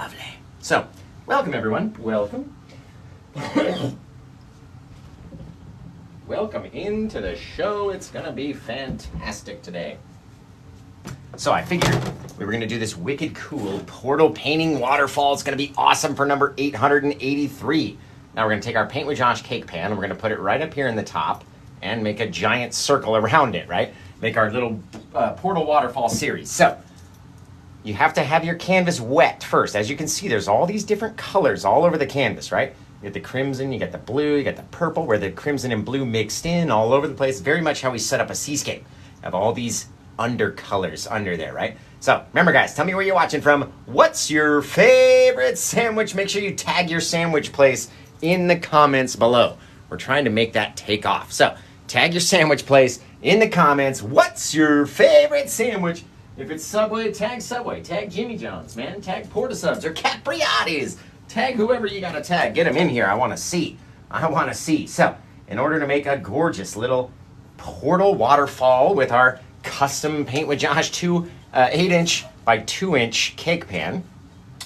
Lovely. So, welcome everyone. Welcome. Welcome into the show. It's gonna be fantastic today. So I figured we were gonna do this wicked cool portal painting waterfall. It's gonna be awesome for number 883. Now we're gonna take our Paint with Josh cake pan and we're gonna put it right up here in the top and make a giant circle around it, right? Make our little portal waterfall series. So you have to have your canvas wet first. As you can see, there's all these different colors all over the canvas, right? You get the crimson, you got the blue, you got the purple, where the crimson and blue mixed in all over the place. Very much how we set up a seascape. Have all these undercolors under there, right? So remember guys, tell me where you're watching from. What's your favorite sandwich? Make sure you tag your sandwich place in the comments below. We're trying to make that take off. So tag your sandwich place in the comments. What's your favorite sandwich? If it's Subway, tag Jimmy John's, man. Tag Porta Subs or Capriati's. Tag whoever you gotta tag. Get them in here. I wanna see. So, in order to make a gorgeous little portal waterfall with our custom Paint with Josh 8-inch by 2-inch cake pan,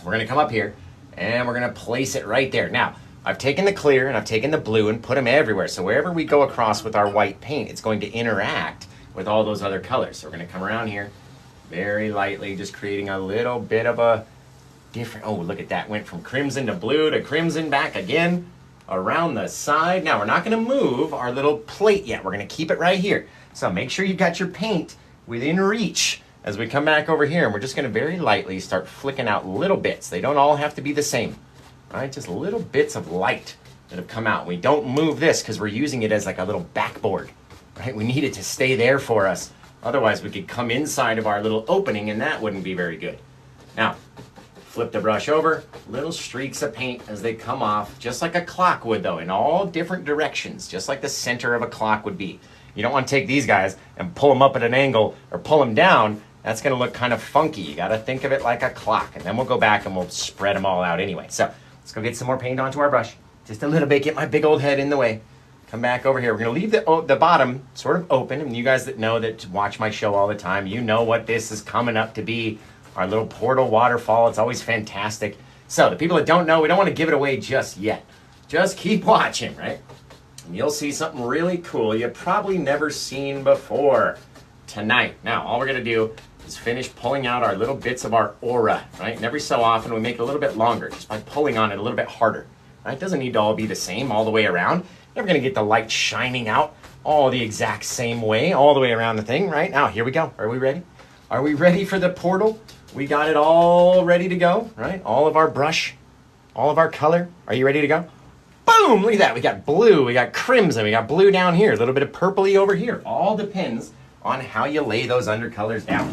we're gonna come up here and we're gonna place it right there. Now, I've taken the clear and I've taken the blue and put them everywhere. So wherever we go across with our white paint, it's going to interact with all those other colors. So we're gonna come around here very lightly, just creating a little bit of a different, oh, look at that. Went from crimson to blue to crimson back again around the side. Now we're not gonna move our little plate yet. We're gonna keep it right here. So make sure you got your paint within reach as we come back over here. And we're just gonna very lightly start flicking out little bits. They don't all have to be the same, right? Just little bits of light that have come out. We don't move this because we're using it as like a little backboard, right? We need it to stay there for us. Otherwise, we could come inside of our little opening and that wouldn't be very good. Now, flip the brush over, little streaks of paint as they come off, just like a clock would though, in all different directions, just like the center of a clock would be. You don't want to take these guys and pull them up at an angle or pull them down. That's gonna look kind of funky. You gotta think of it like a clock, and then we'll go back and we'll spread them all out anyway. So let's go get some more paint onto our brush. Just a little bit, get my big old head in the way. Come back over here. We're gonna leave the bottom sort of open, and you guys that know that watch my show all the time, you know what this is coming up to be, our little portal waterfall. It's always fantastic. So the people that don't know, we don't want to give it away just yet. Just keep watching, right? And you'll see something really cool you've probably never seen before tonight. Now, all we're gonna do is finish pulling out our little bits of our aura, right? And every so often we make it a little bit longer just by pulling on it a little bit harder, right? It doesn't need to all be the same all the way around. Never gonna get the light shining out all the exact same way, all the way around the thing, right? Now, here we go. Are we ready? Are we ready for the portal? We got it all ready to go, right? All of our brush, all of our color. Are you ready to go? Boom, look at that. We got blue, we got crimson, we got blue down here, a little bit of purpley over here. All depends on how you lay those undercolors down.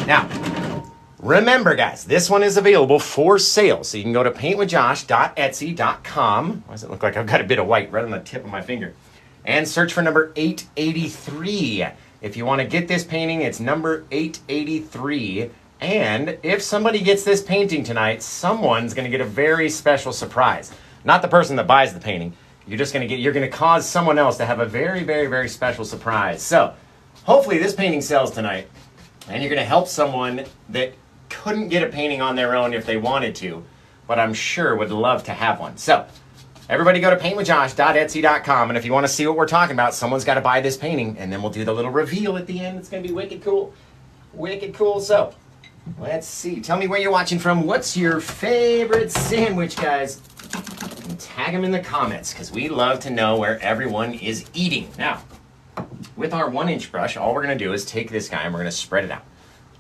Now, remember guys, this one is available for sale. So you can go to paintwithjosh.etsy.com. Why does it look like I've got a bit of white right on the tip of my finger? And search for number 883. If you want to get this painting, it's number 883. And if somebody gets this painting tonight, someone's going to get a very special surprise. Not the person that buys the painting. You're going to cause someone else to have a very, very, very special surprise. So hopefully this painting sells tonight, and you're going to help someone that couldn't get a painting on their own if they wanted to, but I'm sure would love to have one. So everybody go to paintwithjosh.etsy.com, and if you want to see what we're talking about, someone's got to buy this painting, and then we'll do the little reveal at the end. It's going to be wicked cool. Wicked cool. So let's see. Tell me where you're watching from. What's your favorite sandwich, guys? And tag them in the comments, because we love to know where everyone is eating. Now, with our 1-inch brush, all we're going to do is take this guy and we're going to spread it out.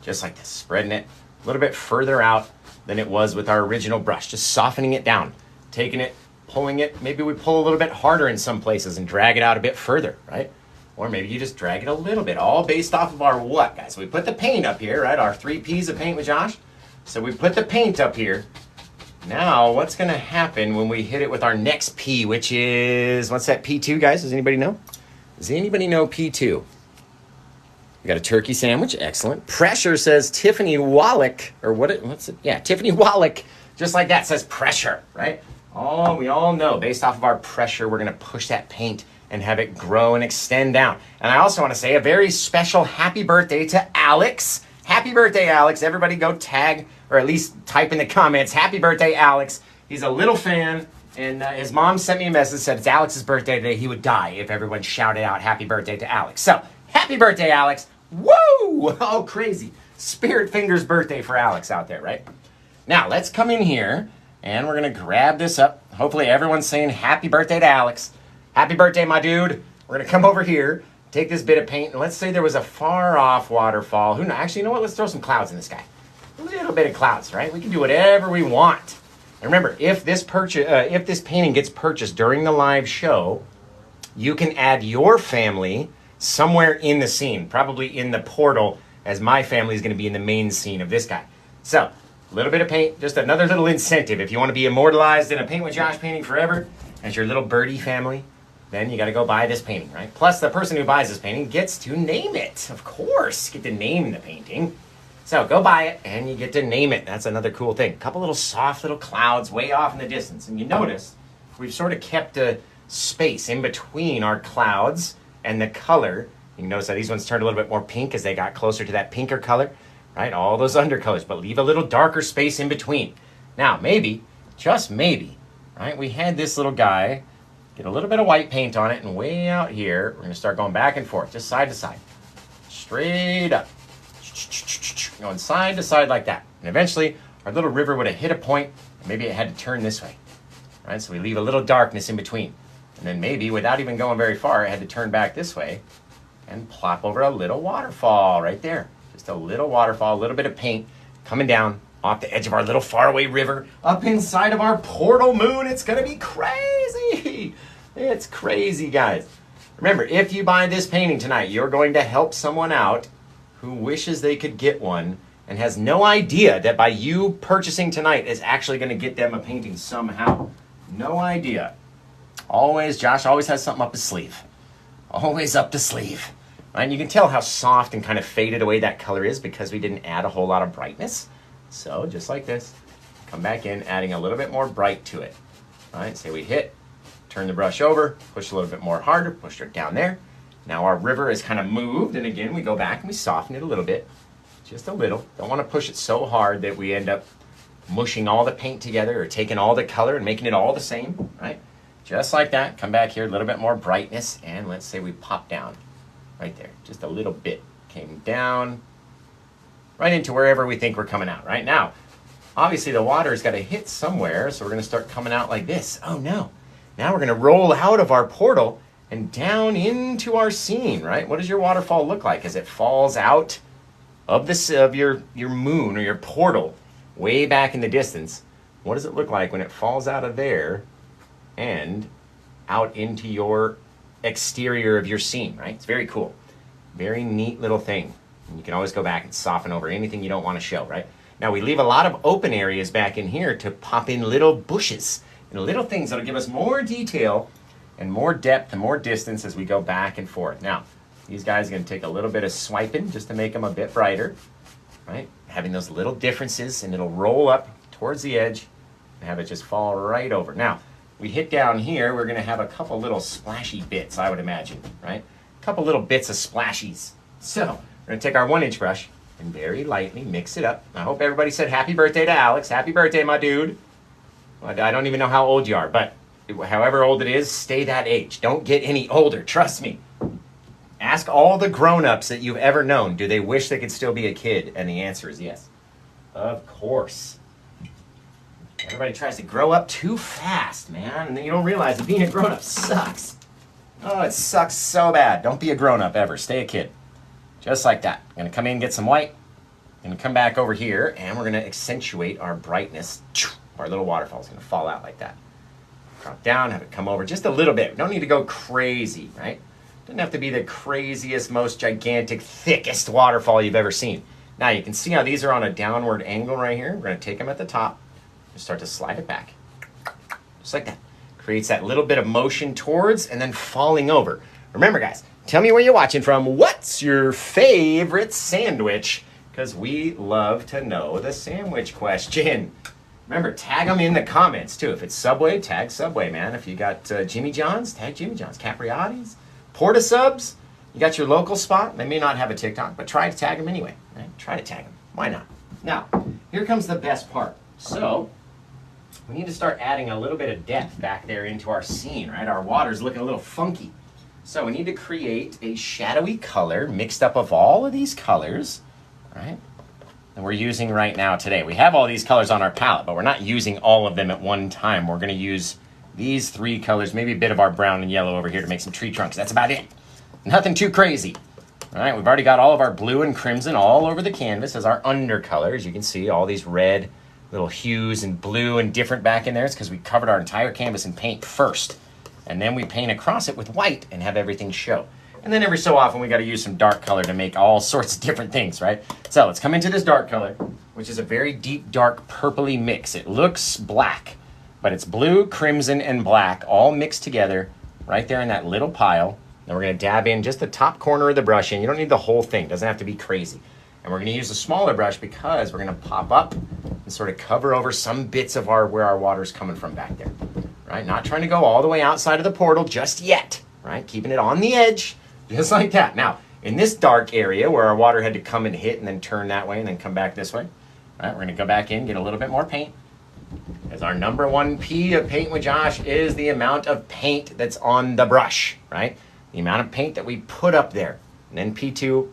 Just like this, spreading it a little bit further out than it was with our original brush. Just softening it down, taking it, pulling it. Maybe we pull a little bit harder in some places and drag it out a bit further, right? Or maybe you just drag it a little bit, all based off of our what, guys? We put the paint up here, right? Our 3 Ps of Paint with Josh. So we put the paint up here. Now, what's gonna happen when we hit it with our next P, which is, what's that P2, guys? Does anybody know? Does anybody know P2? We got a turkey sandwich, excellent. Pressure says Tiffany Wallach, or what's it? Yeah, Tiffany Wallach, just like that, says pressure, right? Oh, we all know, based off of our pressure, we're gonna push that paint and have it grow and extend down. And I also wanna say a very special happy birthday to Alex. Happy birthday, Alex. Everybody go tag or at least type in the comments, happy birthday, Alex. He's a little fan, and his mom sent me a message, said it's Alex's birthday today. He would die if everyone shouted out happy birthday to Alex. So, happy birthday, Alex. Woo! Oh, crazy. Spirit fingers birthday for Alex out there, right? Now, let's come in here, and we're going to grab this up. Hopefully, everyone's saying happy birthday to Alex. Happy birthday, my dude. We're going to come over here, take this bit of paint, and let's say there was a far-off waterfall. Who knows? Actually, you know what? Let's throw some clouds in this guy. A little bit of clouds, right? We can do whatever we want. And remember, if this painting gets purchased during the live show, you can add your family somewhere in the scene, probably in the portal, as my family is going to be in the main scene of this guy. So, a little bit of paint, just another little incentive. If you want to be immortalized in a Paint with Josh painting forever, as your little birdie family, then you got to go buy this painting, right? Plus, the person who buys this painting gets to name it. Of course, get to name the painting. So go buy it, and you get to name it. That's another cool thing. A couple little soft little clouds way off in the distance. And you notice, we've sort of kept a space in between our clouds and the color. You can notice that these ones turned a little bit more pink as they got closer to that pinker color, right? All those undercolors, but leave a little darker space in between. Now, maybe, just maybe, right? We had this little guy get a little bit of white paint on it, and way out here, we're going to start going back and forth, just side to side. Straight up. Going side to side like that. And eventually, our little river would have hit a point, and maybe it had to turn this way. Right? So we leave a little darkness in between. And then maybe, without even going very far, it had to turn back this way and plop over a little waterfall right there. Just a little waterfall, a little bit of paint coming down off the edge of our little faraway river, up inside of our portal moon. It's going to be crazy. It's crazy, guys. Remember, if you buy this painting tonight, you're going to help someone out who wishes they could get one and has no idea that by you purchasing tonight is actually going to get them a painting somehow. No idea. Josh always has something up his sleeve. Always up the sleeve. Right? And you can tell how soft and kind of faded away that color is because we didn't add a whole lot of brightness. So just like this, come back in, adding a little bit more bright to it. All right, say we hit, turn the brush over, push a little bit more harder, push it down there. Now our river is kind of moved, and again, we go back and we soften it a little bit. Just a little. Don't want to push it so hard that we end up mushing all the paint together or taking all the color and making it all the same, right? Just like that. Come back here, a little bit more brightness, and let's say we pop down right there. Just a little bit. Came down right into wherever we think we're coming out. Right now, obviously the water's got to hit somewhere, so we're going to start coming out like this. Oh no. Now we're going to roll out of our portal and down into our scene, right? What does your waterfall look like as it falls out of your moon or your portal way back in the distance? What does it look like when it falls out of there and out into your exterior of your scene, right? It's very cool. Very neat little thing. And you can always go back and soften over anything you don't want to show, right? Now we leave a lot of open areas back in here to pop in little bushes and little things that'll give us more detail and more depth and more distance as we go back and forth. Now, these guys are going to take a little bit of swiping just to make them a bit brighter, right? Having those little differences, and it'll roll up towards the edge and have it just fall right over. Now, we hit down here, we're going to have a couple little splashy bits, I would imagine, right? A couple little bits of splashies. So, we're going to take our 1-inch brush and very lightly mix it up. I hope everybody said happy birthday to Alex. Happy birthday, my dude. Well, I don't even know how old you are, but however old it is, stay that age. Don't get any older, trust me. Ask all the grown-ups that you've ever known, do they wish they could still be a kid? And the answer is yes. Of course. Everybody tries to grow up too fast, man, and then you don't realize that being a grown-up sucks. Oh, it sucks so bad. Don't be a grown-up ever. Stay a kid. Just like that. I'm going to come in and get some white. I'm going to come back over here, and we're going to accentuate our brightness. Our little waterfall is going to fall out like that. Drop down, have it come over just a little bit. We don't need to go crazy, right? Doesn't have to be the craziest, most gigantic, thickest waterfall you've ever seen. Now you can see how these are on a downward angle right here. We're going to take them at the top and start to slide it back. Just like that. Creates that little bit of motion towards and then falling over. Remember, guys, tell me where you're watching from. What's your favorite sandwich? Because we love to know the sandwich question. Remember, tag them in the comments, too. If it's Subway, tag Subway, man. If you got Jimmy John's, tag Jimmy John's. Capriotti's, Porta Subs, you got your local spot. They may not have a TikTok, but try to tag them anyway. Right? Try to tag them. Why not? Now, here comes the best part. So, we need to start adding a little bit of depth back there into our scene, right? Our water's looking a little funky. So we need to create a shadowy color mixed up of all of these colors, right? And we're using right now today. We have all these colors on our palette, but we're not using all of them at one time. We're gonna use these 3 colors, maybe a bit of our brown and yellow over here to make some tree trunks. That's about it. Nothing too crazy. All right, we've already got all of our blue and crimson all over the canvas as our undercolors. You can see all these red little hues and blue and different back in there. It's because we covered our entire canvas in paint first. And then we paint across it with white and have everything show. And then every so often we got to use some dark color to make all sorts of different things, right? So let's come into this dark color, which is a very deep, dark, purpley mix. It looks black, but it's blue, crimson, and black all mixed together right there in that little pile. Then we're going to dab in just the top corner of the brush in. You don't need the whole thing. It doesn't have to be crazy. And we're going to use a smaller brush because we're going to pop up and sort of cover over some bits of where our water's coming from back there. Right? Not trying to go all the way outside of the portal just yet, right? Keeping it on the edge, just like that. Now, in this dark area where our water had to come and hit and then turn that way and then come back this way, right? We're gonna go back in, get a little bit more paint. As our number 1 P of Paint with Josh is the amount of paint that's on the brush, right? The amount of paint that we put up there. And then P2,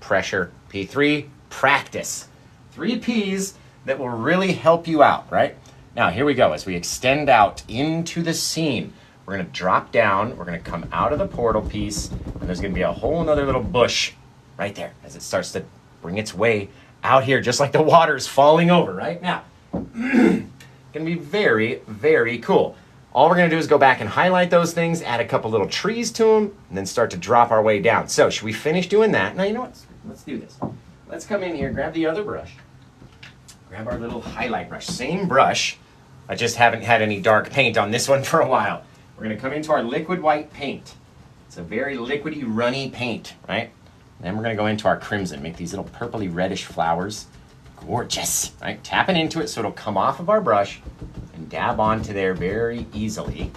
pressure. P3, practice. 3 Ps that will really help you out, right? Now, here we go. As we extend out into the scene, we're going to drop down. We're going to come out of the portal piece, and there's going to be a whole nother little bush right there as it starts to bring its way out here, just like the water's falling over right now. Going to be very, very cool. All we're going to do is go back and highlight those things, add a couple little trees to them, and then start to drop our way down. So, should we finish doing that? Now, you know what? Let's do this. Let's come in here, grab the other brush. Grab our little highlight brush. Same brush. I just haven't had any dark paint on this one for a while. We're going to come into our liquid white paint. It's a very liquidy, runny paint, right? And then we're going to go into our crimson. Make these little purpley reddish flowers. Gorgeous, right? Tapping into it so it'll come off of our brush and dab onto there very easily,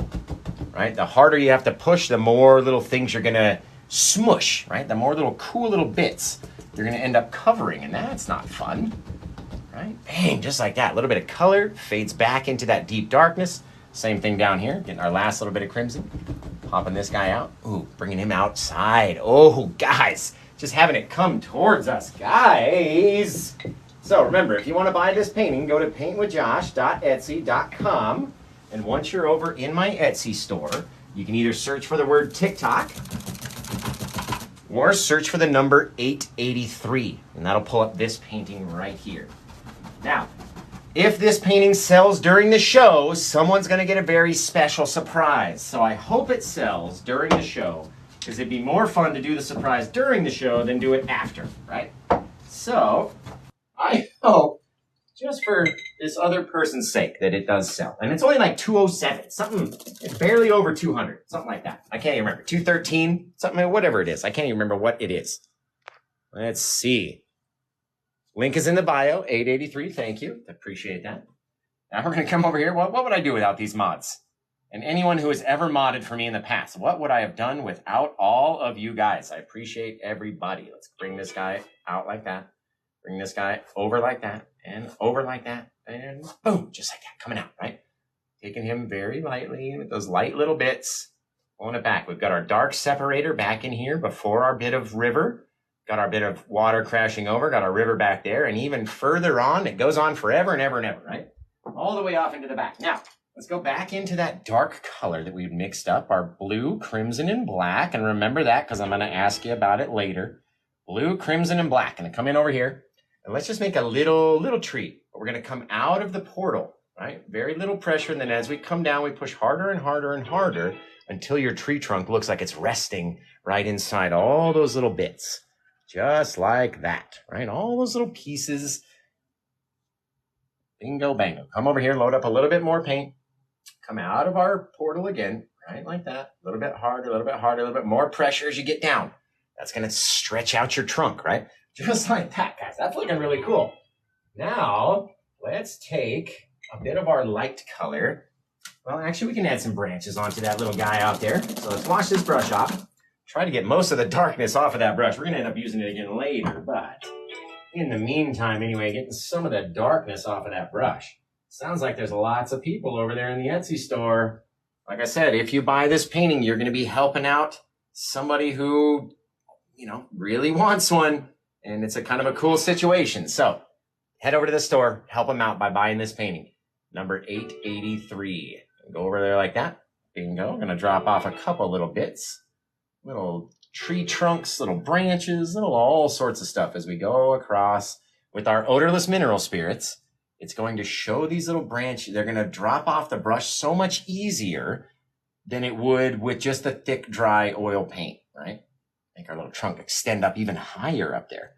right? The harder you have to push, the more little things you're going to smush, right? The more little cool little bits you're going to end up covering, and that's not fun. Right? Bang, just like that. A little bit of color fades back into that deep darkness. Same thing down here. Getting our last little bit of crimson. Popping this guy out. Ooh, bringing him outside. Oh, guys. Just having it come towards us. Guys. So remember, if you want to buy this painting, go to paintwithjosh.etsy.com. And once you're over in my Etsy store, you can either search for the word TikTok or search for the number 883. And that'll pull up this painting right here. Now, if this painting sells during the show, someone's going to get a very special surprise. So I hope it sells during the show, because it'd be more fun to do the surprise during the show than do it after, right? So I hope, just for this other person's sake, that it does sell. And it's only like 207, something, it's barely over 200, something like that. I can't even remember, 213, something, whatever it is. I can't even remember what it is. Let's see. Link is in the bio, 883, thank you. Appreciate that. Now we're going to come over here. What would I do without these mods? And anyone who has ever modded for me in the past, what would I have done without all of you guys? I appreciate everybody. Let's bring this guy out like that. Bring this guy over like that, and over like that, and boom, just like that, coming out, right? Taking him very lightly with those light little bits, pulling it back. We've got our dark separator back in here before our bit of river. Got our bit of water crashing over, got our river back there, and even further on, it goes on forever and ever and ever, right? All the way off into the back. Now, let's go back into that dark color that we've mixed up, our blue, crimson, and black. And remember that, because I'm going to ask you about it later. Blue, crimson, and black. And come in over here, and let's just make a little tree. We're going to come out of the portal, right? Very little pressure, and then as we come down, we push harder and harder and harder until your tree trunk looks like it's resting right inside all those little bits. Just like that, right? All those little pieces. Bingo, bango. Come over here, load up a little bit more paint. Come out of our portal again, right? Like that. A little bit harder, a little bit harder, a little bit more pressure as you get down. That's going to stretch out your trunk, right? Just like that, guys. That's looking really cool. Now, let's take a bit of our light color. Well, actually, we can add some branches onto that little guy out there. So let's wash this brush off. Try to get most of the darkness off of that brush. We're going to end up using it again later, but in the meantime, anyway, getting some of the darkness off of that brush. Sounds like there's lots of people over there in the Etsy store. Like I said, if you buy this painting, you're going to be helping out somebody who, you know, really wants one. And it's a kind of a cool situation. So head over to the store, help them out by buying this painting. Number 883. Go over there like that. Bingo. I'm going to drop off a couple little bits. Little tree trunks, little branches, little all sorts of stuff as we go across with our odorless mineral spirits. It's going to show these little branches. They're going to drop off the brush so much easier than it would with just the thick, dry oil paint, right? Make our little trunk extend up even higher up there.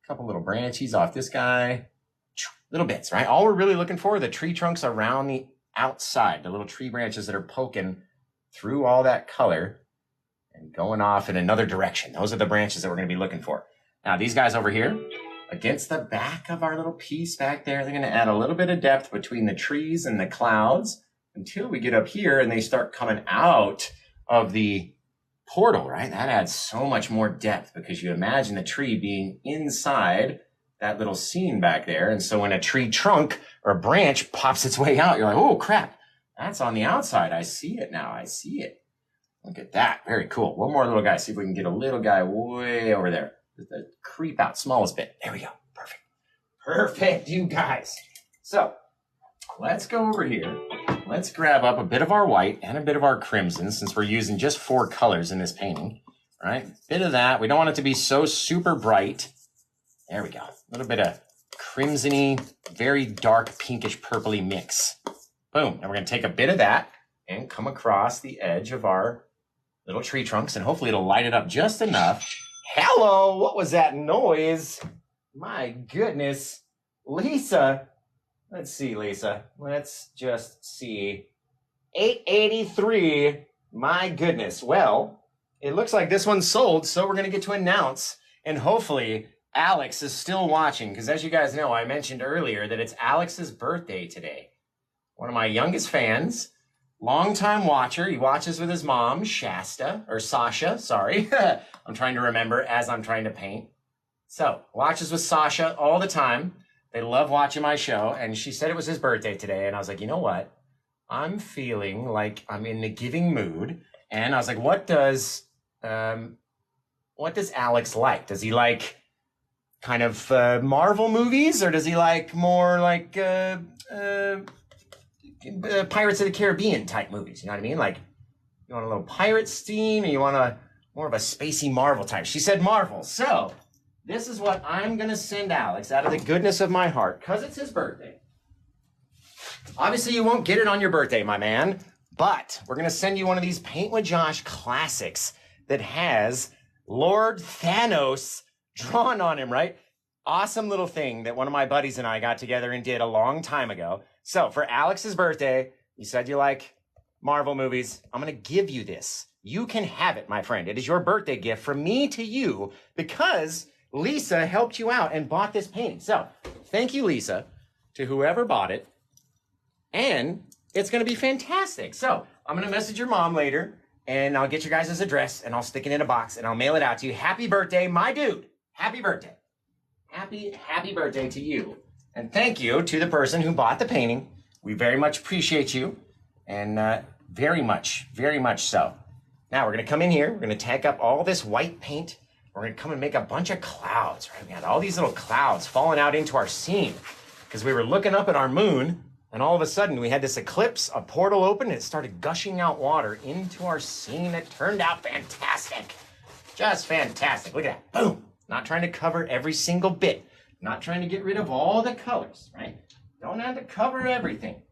A couple little branches off this guy. Little bits, right? All we're really looking for are the tree trunks around the outside, the little tree branches that are poking through all that color and going off in another direction. Those are the branches that we're going to be looking for. Now, these guys over here, against the back of our little piece back there, they're going to add a little bit of depth between the trees and the clouds until we get up here and they start coming out of the portal, right? That adds so much more depth because you imagine the tree being inside that little scene back there. And so when a tree trunk or a branch pops its way out, you're like, oh, crap, that's on the outside. I see it now. I see it. Look at that. Very cool. One more little guy. See if we can get a little guy way over there. The creep out, smallest bit. There we go. Perfect. Perfect, you guys. So let's go over here. Let's grab up a bit of our white and a bit of our crimson since we're using just 4 colors in this painting. All right. Bit of that. We don't want it to be so super bright. There we go. A little bit of crimson-y, very dark pinkish purpley mix. Boom. And we're going to take a bit of that and come across the edge of our little tree trunks, and hopefully it'll light it up just enough. Hello, what was that noise? My goodness. Lisa. Let's see, Lisa. Let's just see. 883. My goodness. Well, it looks like this one's sold, so we're going to get to announce, and hopefully Alex is still watching, because as you guys know, I mentioned earlier that it's Alex's birthday today. One of my youngest fans, longtime watcher. He watches with his mom, Sasha, sorry. I'm trying to remember as I'm trying to paint. So, watches with Sasha all the time. They love watching my show, and she said it was his birthday today, and I was like, you know what? I'm feeling like I'm in the giving mood, and I was like, what does Alex like? Does he like kind of Marvel movies, or does he like more like Pirates of the Caribbean type movies? You know what I mean? Like, you want a little pirate scene, or you want a more of a spacey Marvel type? She said Marvel. So this is what I'm going to send Alex out of the goodness of my heart, because it's his birthday. Obviously, you won't get it on your birthday, my man, but we're going to send you one of these Paint with Josh classics that has Lord Thanos drawn on him, right? Awesome little thing that one of my buddies and I got together and did a long time ago. So for Alex's birthday, you said you like Marvel movies. I'm going to give you this. You can have it, my friend. It is your birthday gift from me to you because Lisa helped you out and bought this painting. So thank you, Lisa, to whoever bought it. And it's going to be fantastic. So I'm going to message your mom later, and I'll get your guys' address, and I'll stick it in a box, and I'll mail it out to you. Happy birthday, my dude. Happy birthday. Happy birthday to you. And thank you to the person who bought the painting. We very much appreciate you, and very much so. Now we're going to come in here. We're going to tack up all this white paint. We're going to come and make a bunch of clouds, right? We got all these little clouds falling out into our scene because we were looking up at our moon, and all of a sudden we had this eclipse, a portal open, and it started gushing out water into our scene. It turned out fantastic. Just fantastic. Look at that. Boom. Not trying to cover every single bit. Not trying to get rid of all the colors, right? Don't have to cover everything.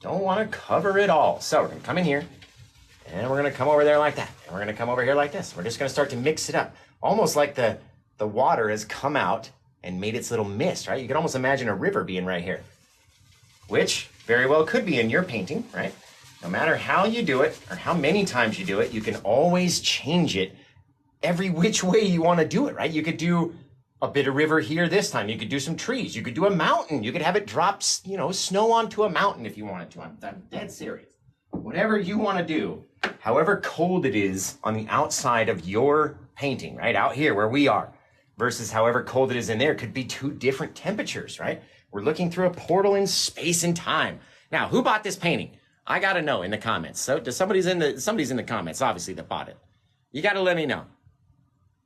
Don't want to cover it all. So we're going to come in here, and we're going to come over there like that. And we're going to come over here like this. We're just going to start to mix it up. Almost like the water has come out and made its little mist, right? You can almost imagine a river being right here, which very well could be in your painting, right? No matter how you do it or how many times you do it, you can always change it every which way you want to do it, right? You could do a bit of river here this time. You could do some trees. You could do a mountain. You could have it drop, snow onto a mountain if you wanted to. I'm dead serious. Whatever you want to do, however cold it is on the outside of your painting, right? Out here where we are, versus however cold it is in there could be two different temperatures, right? We're looking through a portal in space and time. Now, who bought this painting? I got to know in the comments. So does somebody's in the comments, obviously, that bought it. You got to let me know.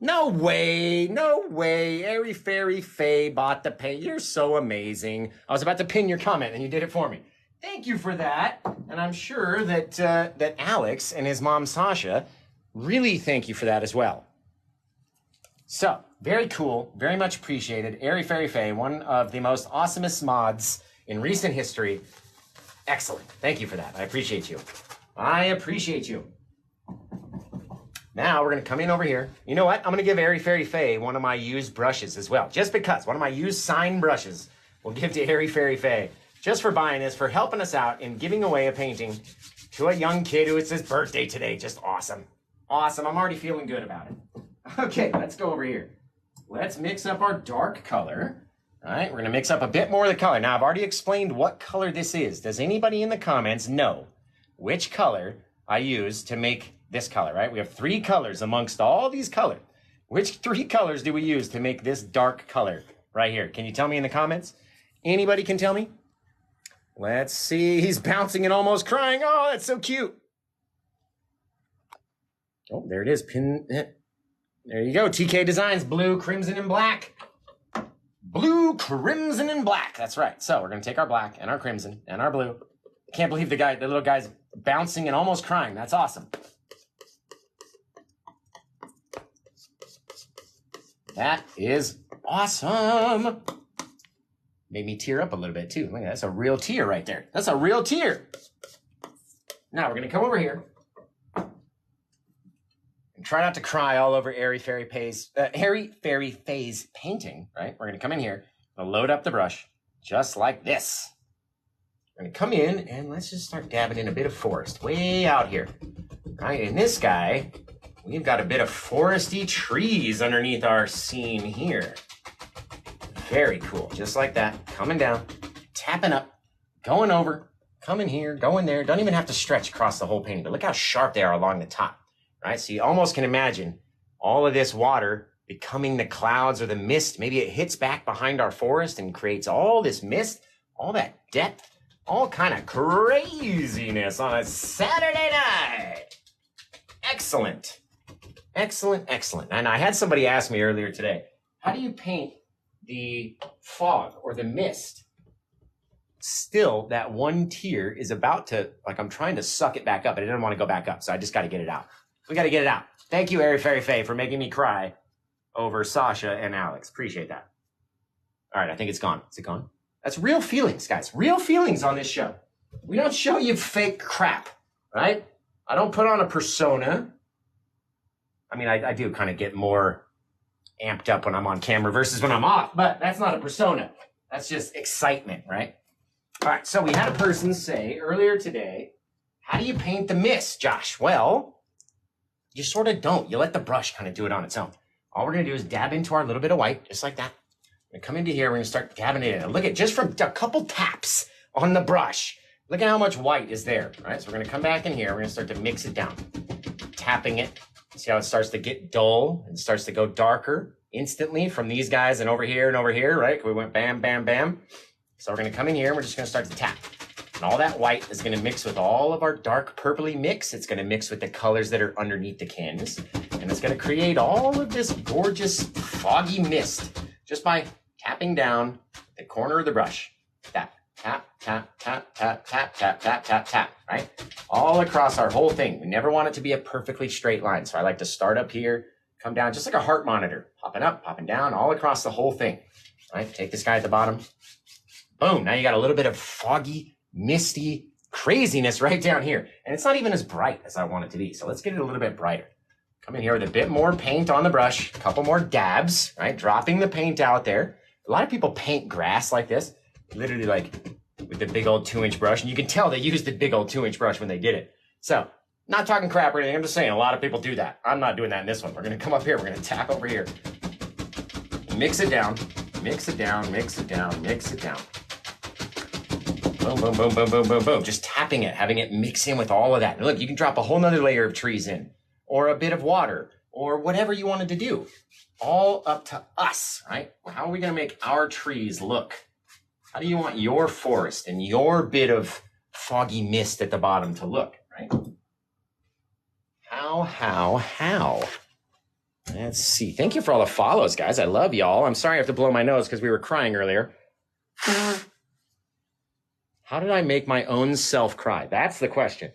No way. No way. Airy Fairy Faye bought the paint. You're so amazing. I was about to pin your comment and you did it for me. Thank you for that. And I'm sure that that Alex and his mom, Sasha, really thank you for that as well. So, very cool. Very much appreciated. Airy Fairy Faye, one of the most awesomest mods in recent history. Excellent. Thank you for that. I appreciate you. I appreciate you. Now we're going to come in over here. You know what? I'm going to give Airy Fairy Faye one of my used brushes as well. Just because. One of my used signed brushes we'll give to Airy Fairy Faye. Just for buying this, for helping us out in giving away a painting to a young kid who it's his birthday today. Just awesome. Awesome. I'm already feeling good about it. Okay, let's go over here. Let's mix up our dark color. All right, we're going to mix up a bit more of the color. Now, I've already explained what color this is. Does anybody in the comments know which color I use to make this color, right? We have three colors amongst all these colors. Which three colors do we use to make this dark color right here? Can you tell me in the comments? Anybody can tell me? Let's see. He's bouncing and almost crying. Oh, that's so cute. Oh, there it is. Pin. There you go. TK Designs, blue, crimson, and black. Blue, crimson, and black. That's right. So we're going to take our black and our crimson and our blue. I can't believe the little guy's bouncing and almost crying. That's awesome. That is awesome. Made me tear up a little bit too. Look at that. That's a real tear right there. That's a real tear. Now we're going to come over here and try not to cry all over Airy Fairy Faye's painting, right? We're going to come in here and load up the brush just like this. We're going to come in and let's just start dabbing in a bit of forest way out here. Right, and this guy, we've got a bit of foresty trees underneath our scene here. Very cool. Just like that. Coming down, tapping up, going over, coming here, going there. Don't even have to stretch across the whole painting, but look how sharp they are along the top, right? So you almost can imagine all of this water becoming the clouds or the mist. Maybe it hits back behind our forest and creates all this mist, all that depth, all kind of craziness on a Saturday night. Excellent. Excellent, excellent. And I had somebody ask me earlier today, how do you paint the fog or the mist? Still, that one tear is about to, like I'm trying to suck it back up, and I didn't want to go back up, so I just got to get it out. We got to get it out. Thank you, Airy Fairy Faye, for making me cry over Sasha and Alex. Appreciate that. All right, I think it's gone. Is it gone? That's real feelings, guys. Real feelings on this show. We don't show you fake crap, right? I don't put on a persona. I mean, I do kind of get more amped up when I'm on camera versus when I'm off, but that's not a persona. That's just excitement, right? All right, so we had a person say earlier today, how do you paint the mist, Josh? Well, you sort of don't. You let the brush kind of do it on its own. All we're going to do is dab into our little bit of white, just like that. We're going to come into here. We're going to start dabbing it in. Look at just from a couple taps on the brush. Look at how much white is there, right? So we're going to come back in here. We're going to start to mix it down, tapping it. See how it starts to get dull and starts to go darker instantly from these guys and over here, right? We went bam, bam, bam. So we're going to come in here and we're just going to start to tap. And all that white is going to mix with all of our dark purpley mix. It's going to mix with the colors that are underneath the canvas. And it's going to create all of this gorgeous foggy mist just by tapping down the corner of the brush. Tap, tap, tap, tap, tap, tap, tap, tap, tap, tap, right? All across our whole thing. We never want it to be a perfectly straight line. So I like to start up here, come down just like a heart monitor, popping up, popping down, all across the whole thing. All right, take this guy at the bottom. Boom, now you got a little bit of foggy, misty craziness right down here. And it's not even as bright as I want it to be. So let's get it a little bit brighter. Come in here with a bit more paint on the brush, a couple more dabs, right? Dropping the paint out there. A lot of people paint grass like this, literally like with the big old 2-inch brush. And you can tell they used the big old 2-inch brush when they did it. So not talking crap or anything. I'm just saying a lot of people do that. I'm not doing that in this one. We're going to come up here. We're going to tap over here. Mix it down, mix it down, mix it down, mix it down. Boom, boom, boom, boom, boom, boom, boom. Just tapping it, having it mix in with all of that. And look, you can drop a whole nother layer of trees in, or a bit of water, or whatever you wanted to do. All up to us, right? How are we going to make our trees look? How do you want your forest and your bit of foggy mist at the bottom to look, right? How? Let's see. Thank you for all the follows, guys. I love y'all. I'm sorry I have to blow my nose because we were crying earlier. How did I make my own self cry? That's the question.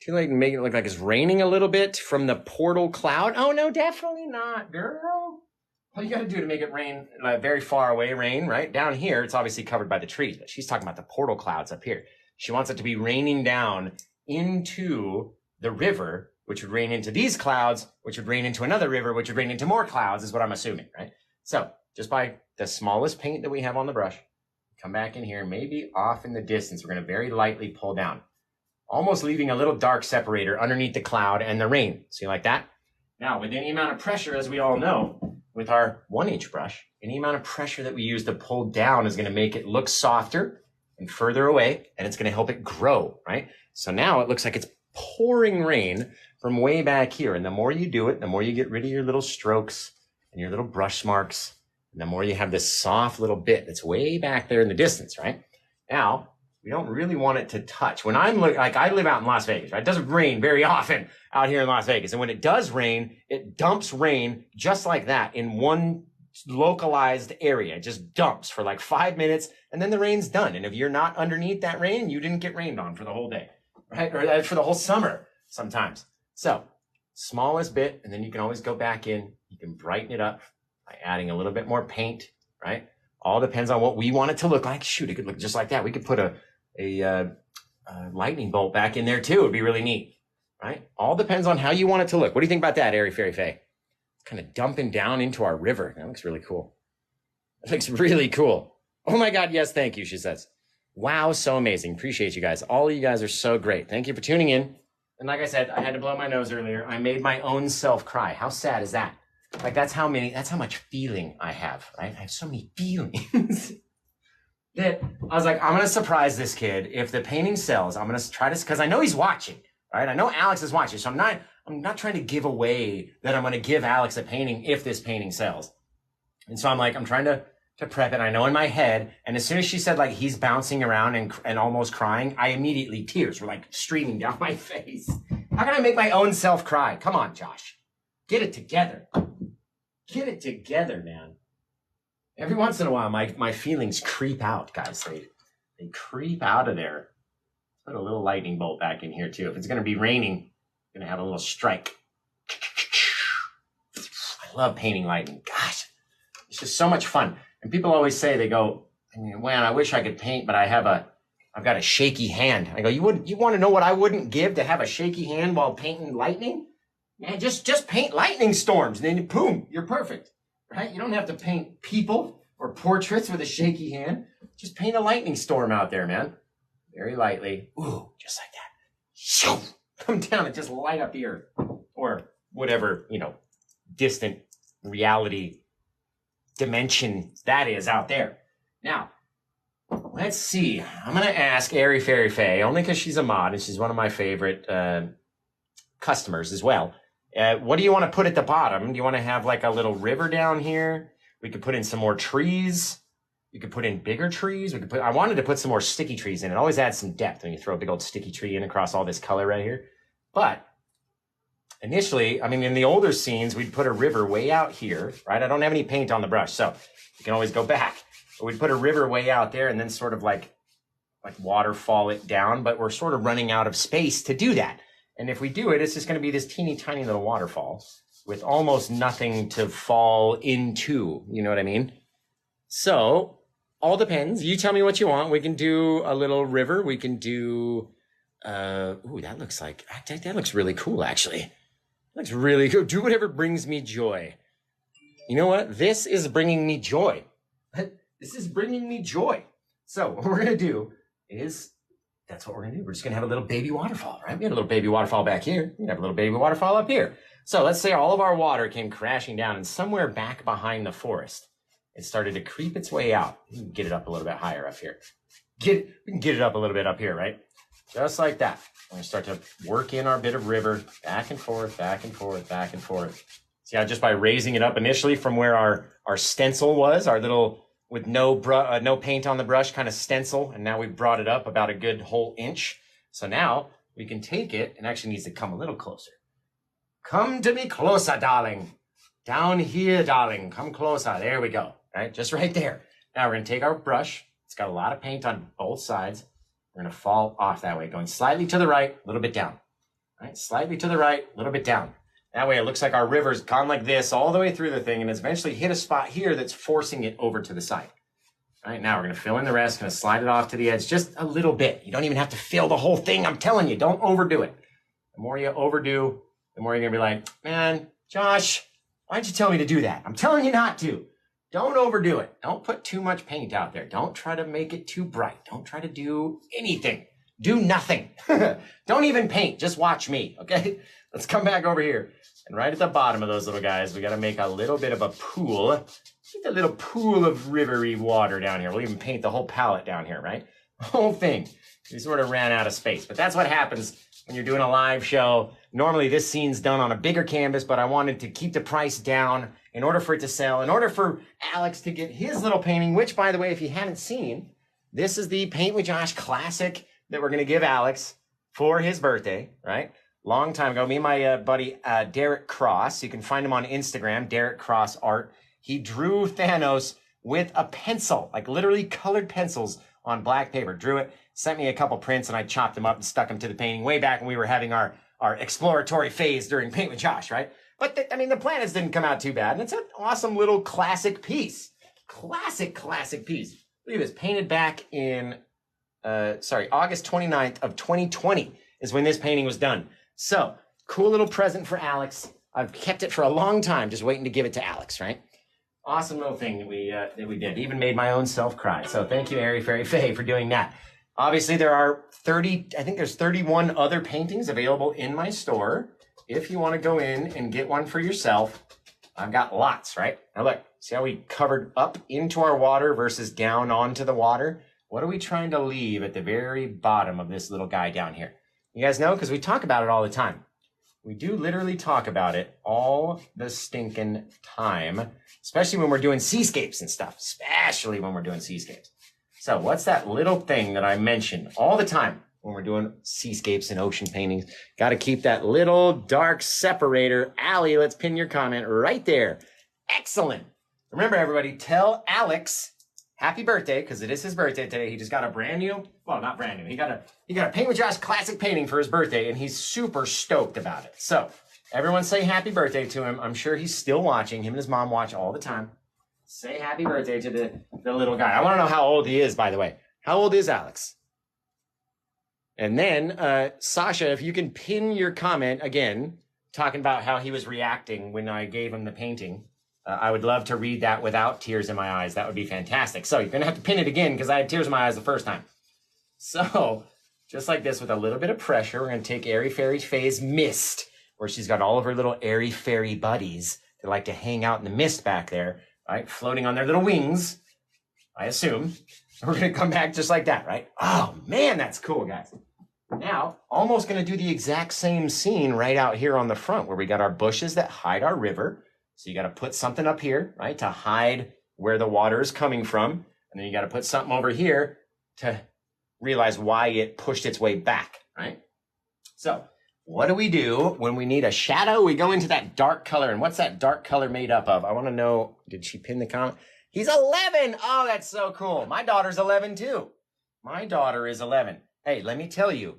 Too late to make it look like it's raining a little bit from the portal cloud? Oh, no, definitely not, girl. All you got to do to make it rain, very far away rain, right? Down here, it's obviously covered by the trees, but she's talking about the portal clouds up here. She wants it to be raining down into the river, which would rain into these clouds, which would rain into another river, which would rain into more clouds, is what I'm assuming, right? So just by the smallest paint that we have on the brush, come back in here, maybe off in the distance, we're going to very lightly pull down, almost leaving a little dark separator underneath the cloud and the rain. See, like that? Now, with any amount of pressure, as we all know, with our 1-inch brush, any amount of pressure that we use to pull down is going to make it look softer and further away, and it's going to help it grow, right? So now it looks like it's pouring rain from way back here. And the more you do it, the more you get rid of your little strokes and your little brush marks, and the more you have this soft little bit that's way back there in the distance, right? Now, we don't really want it to touch. When I'm like, I live out in Las Vegas, right? It doesn't rain very often out here in Las Vegas. And when it does rain, it dumps rain just like that in one localized area. It just dumps for like 5 minutes and then the rain's done. And if you're not underneath that rain, you didn't get rained on for the whole day, right? Or for the whole summer sometimes. So smallest bit, and then you can always go back in. You can brighten it up by adding a little bit more paint, right? All depends on what we want it to look like. Shoot, it could look just like that. We could put a lightning bolt back in there too. It'd be really neat, right? All depends on how you want it to look. What do you think about that, Airy Fairy Faye? Kind of dumping down into our river. That looks really cool. That looks really cool. Oh my God, yes, thank you, she says. Wow, so amazing. Appreciate you guys. All of you guys are so great. Thank you for tuning in. And like I said, I had to blow my nose earlier. I made my own self cry. How sad is that? Like that's how much feeling I have, right? I have so many feelings that I was like, I'm going to surprise this kid. If the painting sells, I'm going to try to, cause I know he's watching, right? I know Alex is watching. So I'm not trying to give away that I'm going to give Alex a painting if this painting sells. And so I'm trying to prep it. I know in my head. And as soon as she said like he's bouncing around and almost crying, I immediately, tears were like streaming down my face. How can I make my own self cry? Come on, Josh, get it together. Get it together, man. Every once in a while, my feelings creep out, guys. They creep out of there. Put a little lightning bolt back in here too. If it's going to be raining, I'm going to have a little strike. I love painting lightning. Gosh, it's just so much fun. And people always say, they go, man, I wish I could paint, but I've got a shaky hand. I go, you want to know what I wouldn't give to have a shaky hand while painting lightning? Man, just paint lightning storms, and then boom, you're perfect, right? You don't have to paint people or portraits with a shaky hand. Just paint a lightning storm out there, man. Very lightly. Ooh, just like that. Come down and just light up the earth. Or whatever, distant reality dimension that is out there. Now, let's see. I'm going to ask Airy Fairy Faye, only because she's a mod and she's one of my favorite customers as well. What do you want to put at the bottom? Do you want to have like a little river down here? We could put in some more trees. You could put in bigger trees. I wanted to put some more sticky trees in. It always adds some depth when you throw a big old sticky tree in across all this color right here. But initially, in the older scenes, we'd put a river way out here, right? I don't have any paint on the brush, so you can always go back. But we'd put a river way out there and then sort of like waterfall it down, but we're sort of running out of space to do that. And if we do it, it's just going to be this teeny tiny little waterfall with almost nothing to fall into. You know what I mean? So all depends. You tell me what you want. We can do a little river. We can do, ooh, that looks really cool, actually. That looks really cool. Do whatever brings me joy. You know what? This is bringing me joy. This is bringing me joy. So what we're going to do is, that's what we're going to do. We're just going to have a little baby waterfall, right? We got a little baby waterfall back here. We have a little baby waterfall up here. So let's say all of our water came crashing down, and somewhere back behind the forest, it started to creep its way out. We can get it up a little bit higher up here. We can get it up a little bit up here, right? Just like that. We're going to start to work in our bit of river, back and forth, back and forth, back and forth. See how just by raising it up initially from where our stencil was, our little, with no paint on the brush kind of stencil, and now we've brought it up about a good whole inch. So now we can take it, and actually needs to come a little closer. Come to me closer, darling. Down here, darling. Come closer. There we go. Right? Just right there. Now we're going to take our brush. It's got a lot of paint on both sides. We're going to fall off that way, going slightly to the right, a little bit down. Right? Slightly to the right, a little bit down. That way it looks like our river's gone like this all the way through the thing, and it's eventually hit a spot here that's forcing it over to the side. All right, now we're going to fill in the rest, going to slide it off to the edge just a little bit. You don't even have to fill the whole thing. I'm telling you, don't overdo it. The more you overdo, the more you're going to be like, man, Josh, why'd you tell me to do that? I'm telling you not to. Don't overdo it. Don't put too much paint out there. Don't try to make it too bright. Don't try to do anything. Do nothing. Don't even paint. Just watch me, okay? Let's come back over here. And right at the bottom of those little guys, we got to make a little bit of a pool. Just a little pool of rivery water down here. We'll even paint the whole palette down here, right? The whole thing. We sort of ran out of space. But that's what happens when you're doing a live show. Normally this scene's done on a bigger canvas, but I wanted to keep the price down in order for it to sell, in order for Alex to get his little painting, which, by the way, if you haven't seen, this is the Paint with Josh Classic that we're going to give Alex for his birthday, right? Long time ago, me and my buddy Derek Cross, you can find him on Instagram, Derek Cross Art. He drew Thanos with a pencil, like literally colored pencils on black paper. Drew it, sent me a couple prints, and I chopped them up and stuck them to the painting way back when we were having our exploratory phase during Paint with Josh, right? But the planets didn't come out too bad, and it's an awesome little classic piece. Classic piece. Look at this, painted back in, August 29th of 2020 is when this painting was done. So, cool little present for Alex. I've kept it for a long time, just waiting to give it to Alex, right? Awesome little thing that we did. Even made my own self cry. So thank you, Airy Fairy Faye, for doing that. Obviously, there are 31 other paintings available in my store. If you want to go in and get one for yourself, I've got lots, right? Now look, see how we covered up into our water versus down onto the water? What are we trying to leave at the very bottom of this little guy down here? You guys know, because we talk about it all the time. We do literally talk about it all the stinking time, especially when we're doing seascapes and stuff, especially when we're doing seascapes. So what's that little thing that I mention all the time when we're doing seascapes and ocean paintings? Got to keep that little dark separator. Allie, let's pin your comment right there. Excellent. Remember, everybody, tell Alex happy birthday, because it is his birthday today. He just got a brand new, well, not brand new. He got a Paint with Josh Classic painting for his birthday, and he's super stoked about it. So everyone say happy birthday to him. I'm sure he's still watching. Him and his mom watch all the time. Say happy birthday to the little guy. I want to know how old he is, by the way. How old is Alex? And then, Sasha, if you can pin your comment again, talking about how he was reacting when I gave him the painting. I would love to read that without tears in my eyes. That would be fantastic. So you're going to have to pin it again because I had tears in my eyes the first time. So just like this, with a little bit of pressure, we're going to take Airy Fairy Faye's mist, where she's got all of her little airy fairy buddies that like to hang out in the mist back there, right? Floating on their little wings, I assume. We're going to come back just like that, right? Oh, man, that's cool, guys. Now, almost going to do the exact same scene right out here on the front, where we got our bushes that hide our river. So you got to put something up here, right, to hide where the water is coming from. And then you got to put something over here to realize why it pushed its way back, right? So what do we do when we need a shadow? We go into that dark color. And what's that dark color made up of? I want to know, did she pin the comment? He's 11. Oh, that's so cool. My daughter's 11 too. My daughter is 11. Hey, let me tell you,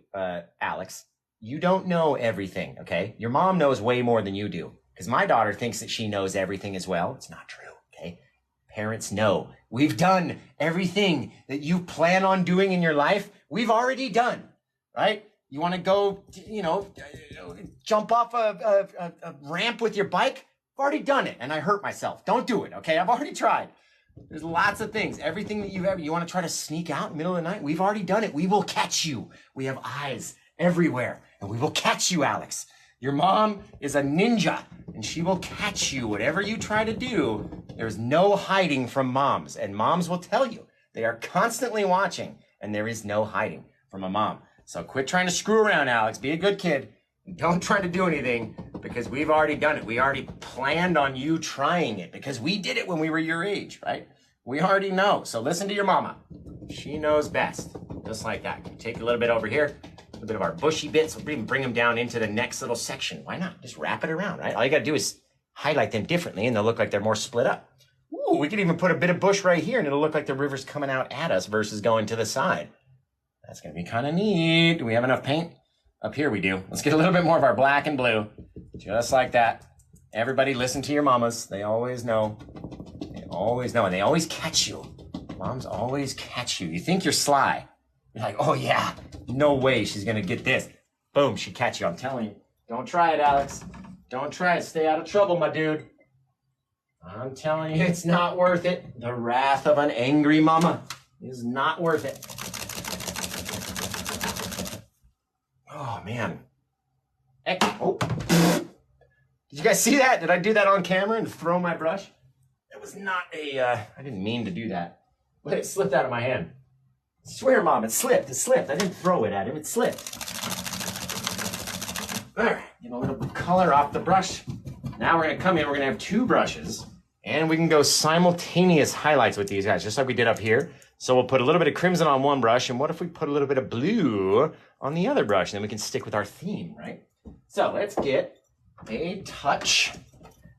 Alex, you don't know everything, okay? Your mom knows way more than you do. Because my daughter thinks that she knows everything as well. It's not true, okay? Parents know. We've done everything that you plan on doing in your life. We've already done, right? You want to go, jump off a ramp with your bike? I've already done it, and I hurt myself. Don't do it, okay? I've already tried. There's lots of things. Everything that you want to try to sneak out in the middle of the night? We've already done it. We will catch you. We have eyes everywhere, and we will catch you, Alex. Your mom is a ninja, and she will catch you. Whatever you try to do, there's no hiding from moms. And moms will tell you. They are constantly watching, and there is no hiding from a mom. So quit trying to screw around, Alex. Be a good kid. Don't try to do anything because we've already done it. We already planned on you trying it because we did it when we were your age, right? We already know. So listen to your mama. She knows best. Just like that. Take a little bit over here, a little bit of our bushy bits. We'll even bring them down into the next little section. Why not? Just wrap it around, right? All you got to do is highlight them differently and they'll look like they're more split up. Ooh, we could even put a bit of bush right here and it'll look like the river's coming out at us versus going to the side. That's going to be kind of neat. Do we have enough paint? Up here we do. Let's get a little bit more of our black and blue. Just like that. Everybody listen to your mamas. They always know. They always know. And they always catch you. Moms always catch you. You think you're sly. You're like, oh yeah, no way she's going to get this. Boom, she catch you. I'm telling you. Don't try it, Alex. Don't try it. Stay out of trouble, my dude. I'm telling you, it's not worth it. The wrath of an angry mama is not worth it. Oh, man. Oh. Did you guys see that? Did I do that on camera and throw my brush? That was not I didn't mean to do that. But it slipped out of my hand. I swear, Mom, it slipped. It slipped. I didn't throw it at him. It slipped. All right, get a little color off the brush. Now we're going to come in. We're going to have two brushes. And we can go simultaneous highlights with these guys, just like we did up here. So we'll put a little bit of crimson on one brush, and what if we put a little bit of blue on the other brush? And then we can stick with our theme, right? So let's get a touch,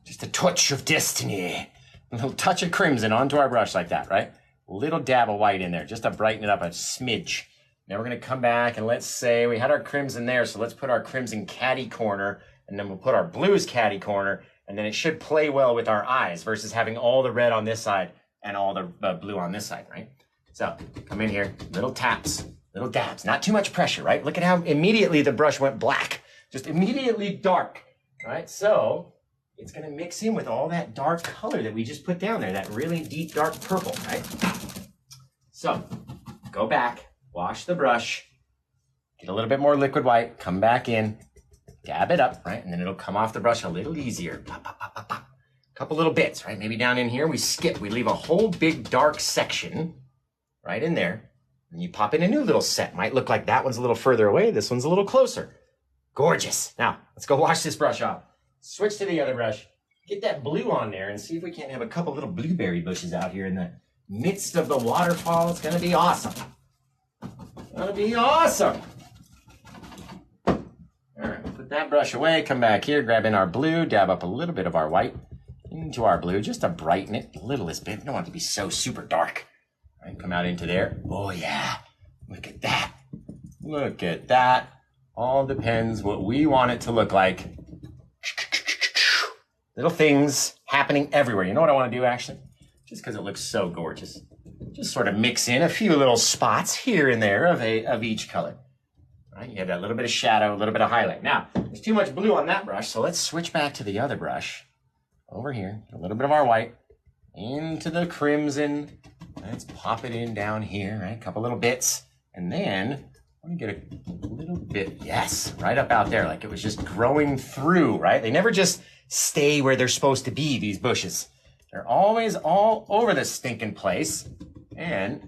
just a touch of destiny. A little touch of crimson onto our brush like that, right? A little dab of white in there, just to brighten it up a smidge. Now we're going to come back, and let's say we had our crimson there, so let's put our crimson catty corner, and then we'll put our blues catty corner, and then it should play well with our eyes versus having all the red on this side and all the blue on this side, right? So come in here, little taps, little dabs, not too much pressure, right? Look at how immediately the brush went black, just immediately dark, right? So it's going to mix in with all that dark color that we just put down there, that really deep dark purple, right? So go back, wash the brush, get a little bit more liquid white, come back in, dab it up, right? And then it'll come off the brush a little easier. Pop, pop, pop, pop, pop. Couple little bits, right? Maybe down in here we skip, we leave a whole big dark section right in there. And you pop in a new little set. Might look like that one's a little further away. This one's a little closer. Gorgeous. Now, let's go wash this brush off. Switch to the other brush. Get that blue on there and see if we can't have a couple little blueberry bushes out here in the midst of the waterfall. It's going to be awesome. It's going to be awesome. All right, put that brush away. Come back here, grab in our blue, dab up a little bit of our white into our blue just to brighten it a littlest bit. We don't want it to be so super dark. All right, come out into there. Oh, yeah. Look at that. Look at that. All depends what we want it to look like. Little things happening everywhere. You know what I want to do, actually? Just because it looks so gorgeous. Just sort of mix in a few little spots here and there of each color. All right, you have that little bit of shadow, a little bit of highlight. Now, there's too much blue on that brush, so let's switch back to the other brush. Over here, a little bit of our white into the crimson. Let's pop it in down here, right? A couple little bits. And then I want to get a little bit, yes, right up out there, like it was just growing through, right? They never just stay where they're supposed to be, these bushes. They're always all over the stinking place. And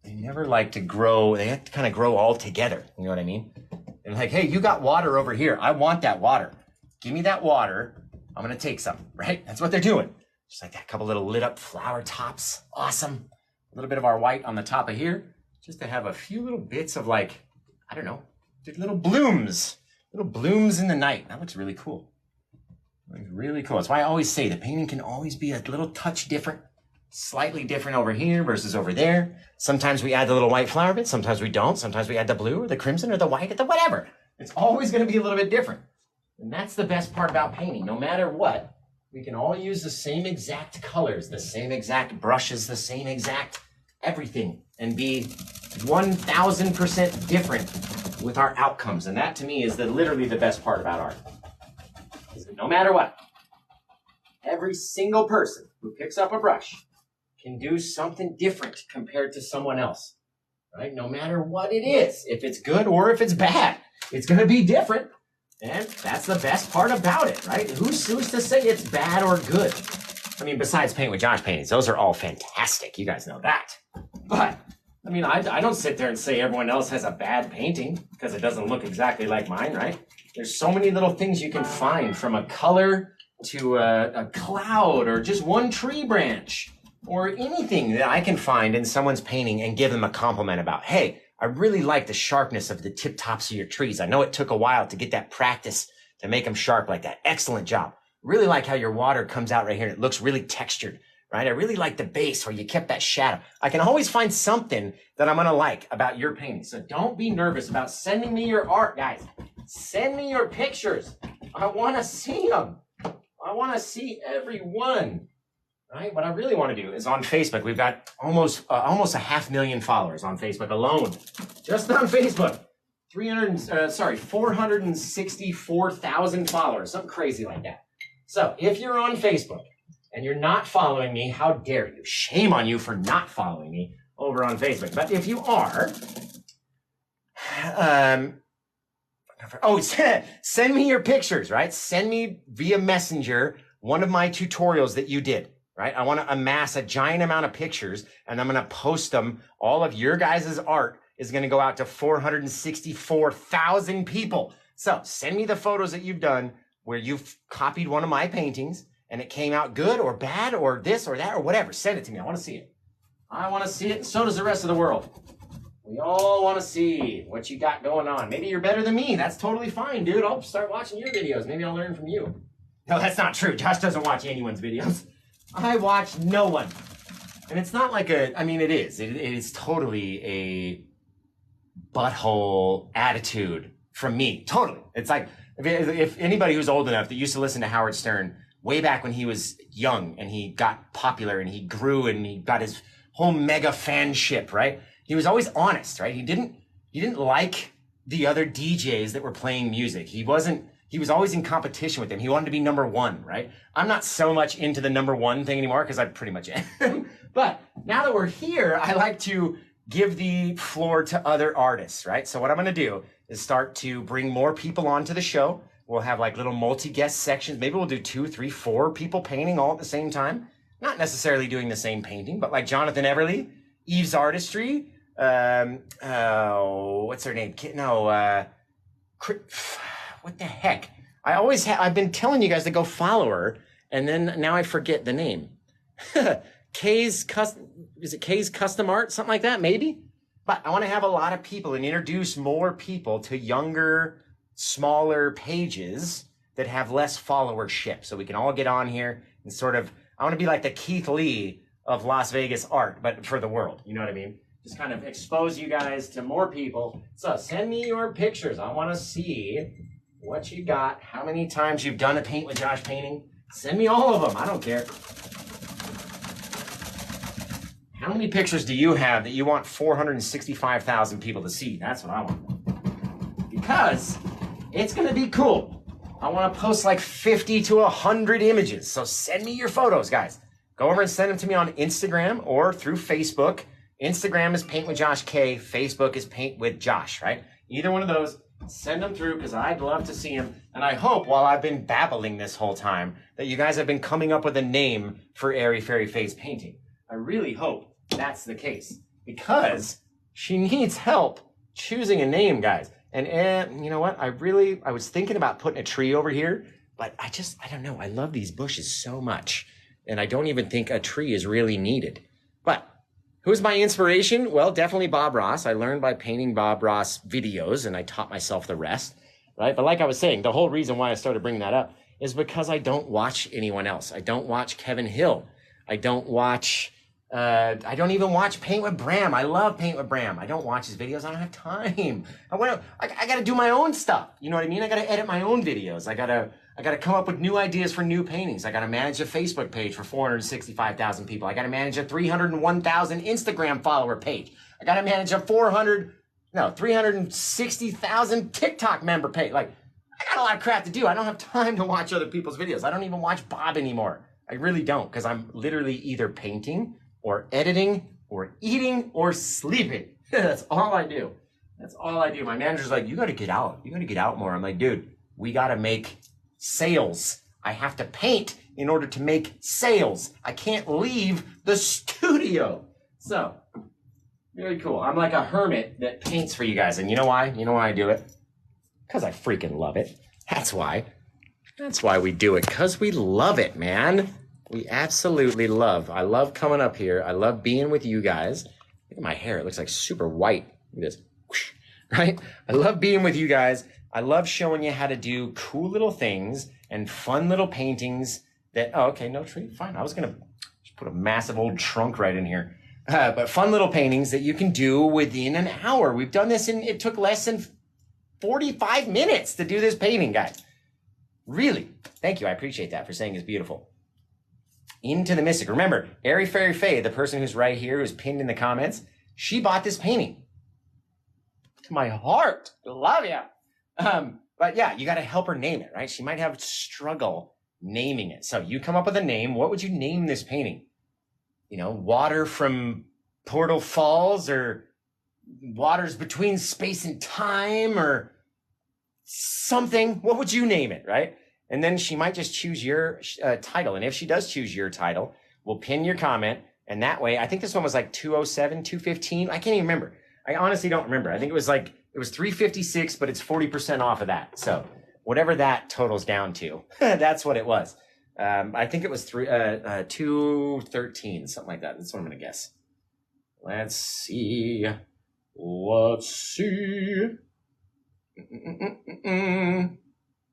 they never like to grow. They have to kind of grow all together. You know what I mean? They're like, hey, you got water over here. I want that water. Give me that water. I'm going to take some, right? That's what they're doing. Just like that, couple little lit up flower tops. Awesome. A little bit of our white on the top of here, just to have a few little bits of like, I don't know, little blooms in the night. That looks really cool. Looks really cool. That's why I always say the painting can always be a little touch different, slightly different over here versus over there. Sometimes we add the little white flower bit. Sometimes we don't. Sometimes we add the blue or the crimson or the white or the whatever. It's always going to be a little bit different. And that's the best part about painting. No matter what, we can all use the same exact colors, the same exact brushes, the same exact everything, and be 1000% different with our outcomes. And that to me is literally the best part about art. Is that no matter what, every single person who picks up a brush can do something different compared to someone else, right? No matter what it is, if it's good or if it's bad, it's going to be different. And that's the best part about it, right? Who's to say it's bad or good? I mean, besides Paint with Josh paintings, those are all fantastic. You guys know that. But I mean, I don't sit there and say everyone else has a bad painting because it doesn't look exactly like mine, right? There's so many little things you can find, from a color to a cloud or just one tree branch or anything that I can find in someone's painting and give them a compliment about. Hey, I really like the sharpness of the tip tops of your trees. I know it took a while to get that practice to make them sharp like that. Excellent job. Really like how your water comes out right here and it looks really textured, right? I really like the base where you kept that shadow. I can always find something that I'm going to like about your painting. So don't be nervous about sending me your art, guys. Send me your pictures. I want to see them. I want to see every one, right? What I really want to do is on Facebook. We've got almost 500,000 followers on Facebook alone. Just on Facebook. 464,000 followers, something crazy like that. So if you're on Facebook and you're not following me, how dare you? Shame on you for not following me over on Facebook. But if you are, send me your pictures, right? Send me via Messenger one of my tutorials that you did, right? I want to amass a giant amount of pictures and I'm going to post them. All of your guys' art is going to go out to 464,000 people. So send me the photos that you've done where you've copied one of my paintings and it came out good or bad or this or that or whatever. Send it to me. I want to see it. I want to see it, and so does the rest of the world. We all want to see what you got going on. Maybe you're better than me. That's totally fine, dude. I'll start watching your videos. Maybe I'll learn from you. No, that's not true. Josh doesn't watch anyone's videos. I watch no one. And it's not like it is. It is totally a butthole attitude from me. Totally. It's like, if anybody who's old enough that used to listen to Howard Stern way back when he was young and he got popular and he grew and he got his whole mega fanship, right? He was always honest, right? He didn't like the other DJs that were playing music. He was always in competition with them. He wanted to be number one, right? I'm not so much into the number one thing anymore because I pretty much am. But now that we're here, I like to give the floor to other artists, right? So what I'm going to do is start to bring more people onto the show. We'll have like little multi-guest sections. Maybe we'll do 2, 3, 4 people painting all at the same time. Not necessarily doing the same painting, but like Jonathan Everly, Eve's Artistry, what's her name? What the heck? I've been telling you guys to go follow her, and then now I forget the name. Kay's Custom Art? Something like that, maybe? But I want to have a lot of people and introduce more people to younger, smaller pages that have less followership. So we can all get on here and sort of, I want to be like the Keith Lee of Las Vegas art, but for the world. You know what I mean? Just kind of expose you guys to more people. So send me your pictures. I want to see what you got, how many times you've done a Paint with Josh painting. Send me all of them. I don't care. How many pictures do you have that you want 465,000 people to see? That's what I want. Because it's going to be cool. I want to post like 50 to 100 images. So send me your photos, guys. Go over and send them to me on Instagram or through Facebook. Instagram is Paint with Josh K. Facebook is Paint with Josh, right? Either one of those, send them through because I'd love to see them. And I hope while I've been babbling this whole time that you guys have been coming up with a name for Airy Fairy Face painting. I really hope that's the case because she needs help choosing a name, guys. And you know what? I was thinking about putting a tree over here, but I don't know. I love these bushes so much. And I don't even think a tree is really needed. But who's my inspiration? Well, definitely Bob Ross. I learned by painting Bob Ross videos and I taught myself the rest, right? But like I was saying, the whole reason why I started bringing that up is because I don't watch anyone else. I don't watch Kevin Hill. I don't even watch Paint with Bram. I love Paint with Bram. I don't watch his videos. I don't have time. I got to do my own stuff. You know what I mean? I got to edit my own videos. I got to come up with new ideas for new paintings. I got to manage a Facebook page for 465,000 people. I got to manage a 301,000 Instagram follower page. I got to manage a 360,000 TikTok member page. Like, I got a lot of crap to do. I don't have time to watch other people's videos. I don't even watch Bob anymore. I really don't, because I'm literally either painting or editing or eating or sleeping. That's all I do. That's all I do. My manager's like, you got to get out. You got to get out more. I'm like, dude, we got to make sales. I have to paint in order to make sales. I can't leave the studio. So Very cool. I'm like a hermit that paints for you guys. And you know why? You know why I do it? Because I freaking love it. That's why. That's why we do it. Because we love it, man. We absolutely love. I love coming up here. I love being with you guys. Look at my hair. It looks like super white. Look at this. Whoosh. Right? I love being with you guys. I love showing you how to do cool little things and fun little paintings that, oh, okay, no tree. Fine. I was going to just put a massive old trunk right in here. But fun little paintings that you can do within an hour. We've done this and it took less than 45 minutes to do this painting, guys. Really. Thank you. I appreciate that for saying it's beautiful. Into the Mystic. Remember, Airy Fairy Faye, the person who's right here, who's pinned in the comments, she bought this painting. To my heart. Love you. But yeah, you got to help her name it, right? She might have struggle naming it. So you come up with a name. What would you name this painting? You know, water from Portal Falls, or waters between space and time, or something. What would you name it, right? And then she might just choose your title. And if she does choose your title, we'll pin your comment. And that way, I think this one was like 207, 215. I can't even remember. I honestly don't remember. I think it was 356, but it's 40% off of that. So whatever that totals down to, that's what it was. I think it was 213, something like that. That's what I'm going to guess. Let's see.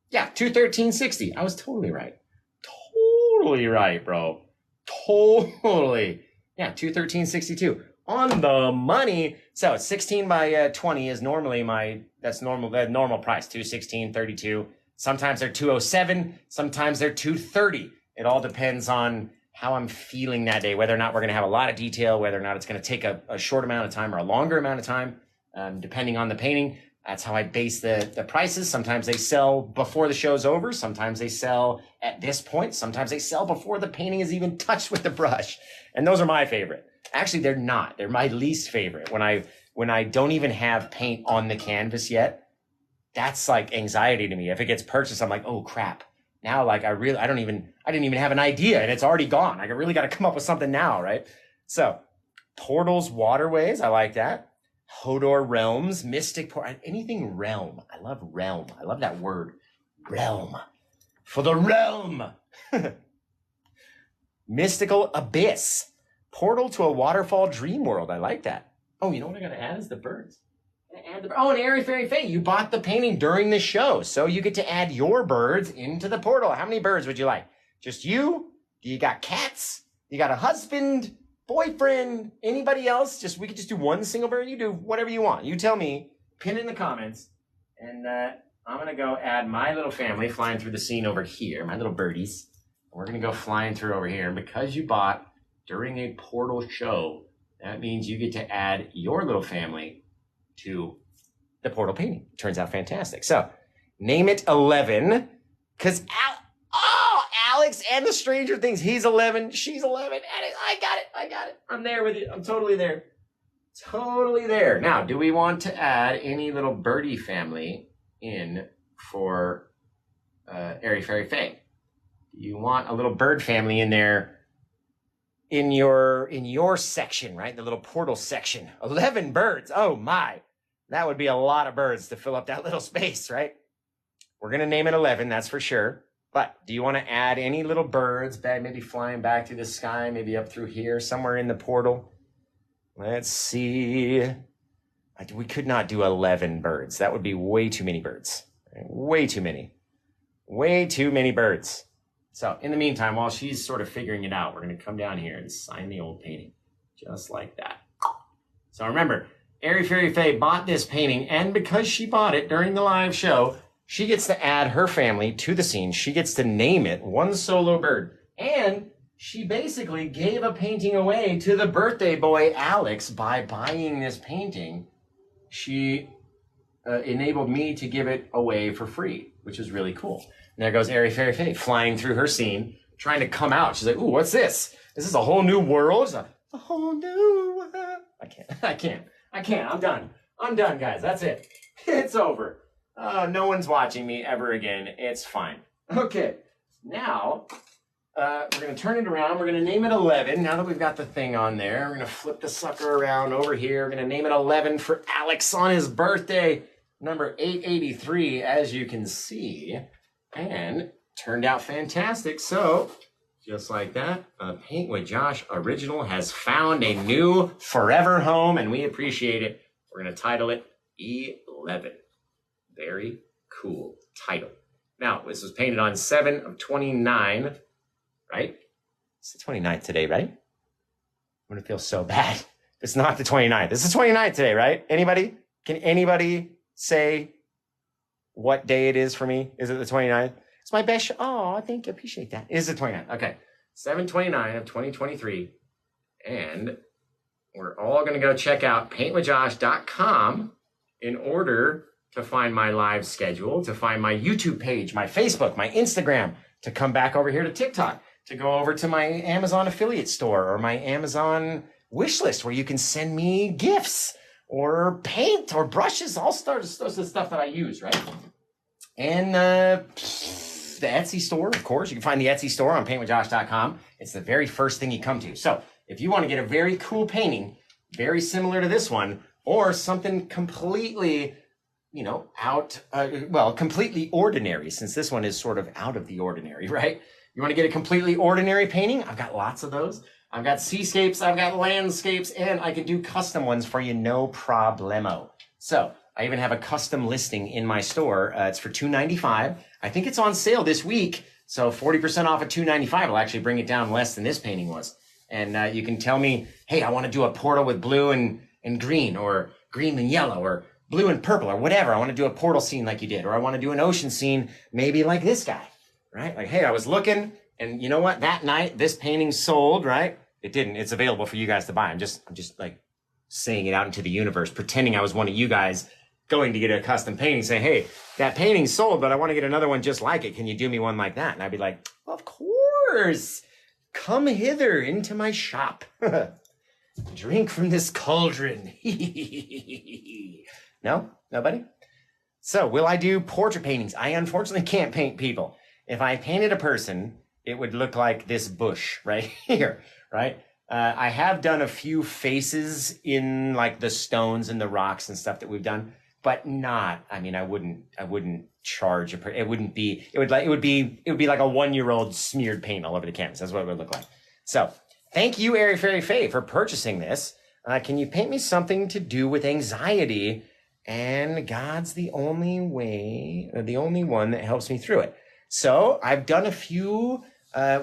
Yeah, 213.60. I was totally right. Totally right, bro. Totally. Yeah, 213.62. On the money. So 16 by 20 is normally the normal price, 216.32. Sometimes they're 207. Sometimes they're 230. It all depends on how I'm feeling that day, whether or not we're going to have a lot of detail, whether or not it's going to take a short amount of time or a longer amount of time, depending on the painting. That's how I base the prices. Sometimes they sell before the show's over. Sometimes they sell at this point. Sometimes they sell before the painting is even touched with the brush. And those are my favorite. Actually, they're not. They're my least favorite. When I don't even have paint on the canvas yet, that's like anxiety to me. If it gets purchased, I'm like, oh crap. Now, like I didn't even have an idea and it's already gone. Like I really got to come up with something now, right? So portals, waterways. I like that. Hodor realms, mystic, anything realm. I love realm. I love that word. Realm. For the realm. Mystical abyss. Portal to a waterfall dream world. I like that. Oh, you know what I got to add is the birds. And Airy Fairy Faye, you bought the painting during the show, so you get to add your birds into the portal. How many birds would you like? Just you? Do you got cats? You got a husband, boyfriend, anybody else? We could just do one single bird. You do whatever you want. You tell me. Pin it in the comments. And I'm going to go add my little family flying through the scene over here, my little birdies. We're going to go flying through over here. And because you bought during a portal show, that means you get to add your little family to the portal painting. Turns out fantastic. So name it 11, because Alex and the Stranger Things, he's 11, she's 11, and I got it. I'm there with you. I'm totally there. Totally there. Now, do we want to add any little birdie family in for Airy Fairy Faye? Do you want a little bird family in there in your section, right? The little portal section. 11 birds. Oh my. That would be a lot of birds to fill up that little space, right? We're going to name it 11, that's for sure. But do you want to add any little birds, maybe flying back through the sky, maybe up through here, somewhere in the portal? Let's see. We could not do 11 birds. That would be way too many birds. Way too many. Way too many birds. So in the meantime, while she's sort of figuring it out, we're going to come down here and sign the old painting. Just like that. So remember, Airy Fairy Faye bought this painting, and because she bought it during the live show, she gets to add her family to the scene. She gets to name it one solo bird. And she basically gave a painting away to the birthday boy, Alex, by buying this painting. She enabled me to give it away for free, which is really cool. And there goes Airy Fairy Faye flying through her scene, trying to come out. She's like, ooh, what's this? Is this a whole new world? A whole new world. I can't. I'm done, guys. That's it. It's over. No one's watching me ever again. It's fine. Okay. Now, we're going to turn it around. We're going to name it 11. Now that we've got the thing on there, we're going to flip the sucker around over here. We're going to name it 11 for Alex on his birthday, number 883, as you can see. And turned out fantastic. So, just like that, Paint with Josh Original has found a new forever home, and we appreciate it. We're going to title it 11. Very cool title. Now, this was painted on 7/29, right? It's the 29th today, right? I'm going to feel so bad. It's not the 29th. It's the 29th today, right? Anybody? Can anybody say what day it is for me? Is it the 29th? It's my best. Oh, thank you. Appreciate that. It is the 29th. Okay. 7/29 of 2023. And we're all going to go check out paintwithjosh.com in order to find my live schedule, to find my YouTube page, my Facebook, my Instagram, to come back over here to TikTok, to go over to my Amazon affiliate store or my Amazon wish list where you can send me gifts or paint or brushes, all sorts of stuff that I use, right? And the Etsy store, of course. You can find the Etsy store on paintwithjosh.com. It's the very first thing you come to. So if you want to get a very cool painting, very similar to this one, or something completely, completely ordinary, since this one is sort of out of the ordinary, right? You want to get a completely ordinary painting? I've got lots of those. I've got seascapes, I've got landscapes, and I can do custom ones for you, no problemo. So I even have a custom listing in my store. It's for $295. I think it's on sale this week. So 40% off of $295 will actually bring it down less than this painting was. And you can tell me, hey, I want to do a portal with blue and green, or green and yellow, or blue and purple, or whatever. I want to do a portal scene like you did, or I want to do an ocean scene maybe like this guy, right? Like, hey, I was looking, and you know what? That night, this painting sold, right? It didn't. It's available for you guys to buy. I'm just like saying it out into the universe, pretending I was one of you guys going to get a custom painting, say, hey, that painting sold, but I want to get another one just like it. Can you do me one like that? And I'd be like, of course. Come hither into my shop. Drink from this cauldron. No? Nobody? So, will I do portrait paintings? I unfortunately can't paint people. If I painted a person, it would look like this bush right here, right? I have done a few faces in like the stones and the rocks and stuff that we've done, but not, I mean, I wouldn't charge it would be like a 1-year-old smeared paint all over the canvas. That's what it would look like. So thank you, Airy Fairy Faye, for purchasing this. Can you paint me something to do with anxiety? And God's the only way, or the only one that helps me through it. So I've done a few, I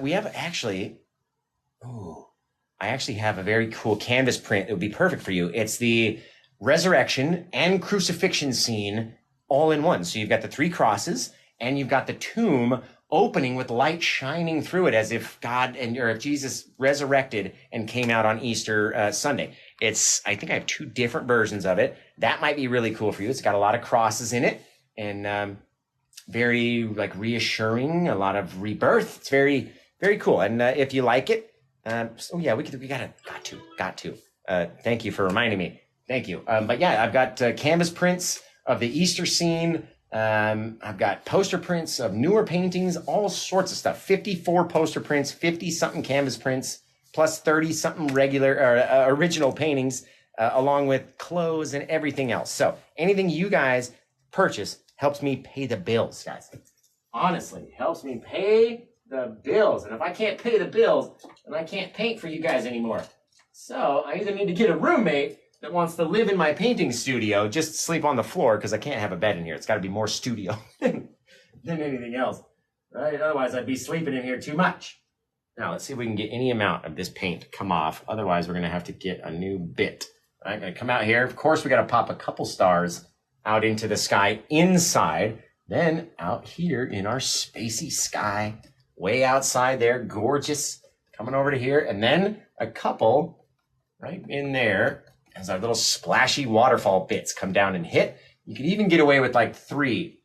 actually have a very cool canvas print that would be perfect for you. It's the resurrection and crucifixion scene all in one. So you've got the 3 crosses and you've got the tomb opening with light shining through it as if if Jesus resurrected and came out on Easter Sunday. I think I have 2 different versions of it. That might be really cool for you. It's got a lot of crosses in it and very like reassuring, a lot of rebirth. It's very, very cool. And if you like it, got to. Thank you for reminding me. Thank you. But yeah, I've got canvas prints of the Easter scene. I've got poster prints of newer paintings, all sorts of stuff. 54 poster prints, 50 something canvas prints, plus 30 something regular or original paintings, along with clothes and everything else. So anything you guys purchase helps me pay the bills, guys. Honestly, helps me pay the bills. And if I can't pay the bills, then I can't paint for you guys anymore. So I either need to get a roommate that wants to live in my painting studio, just sleep on the floor, because I can't have a bed in here. It's got to be more studio than anything else, right? Otherwise, I'd be sleeping in here too much. Now, let's see if we can get any amount of this paint to come off. Otherwise, we're going to have to get a new bit. All right, going to come out here. Of course, we got to pop a couple stars out into the sky inside. Then out here in our spacey sky, way outside there, gorgeous. Coming over to here. And then a couple right in there as our little splashy waterfall bits come down and hit. You could even get away with like three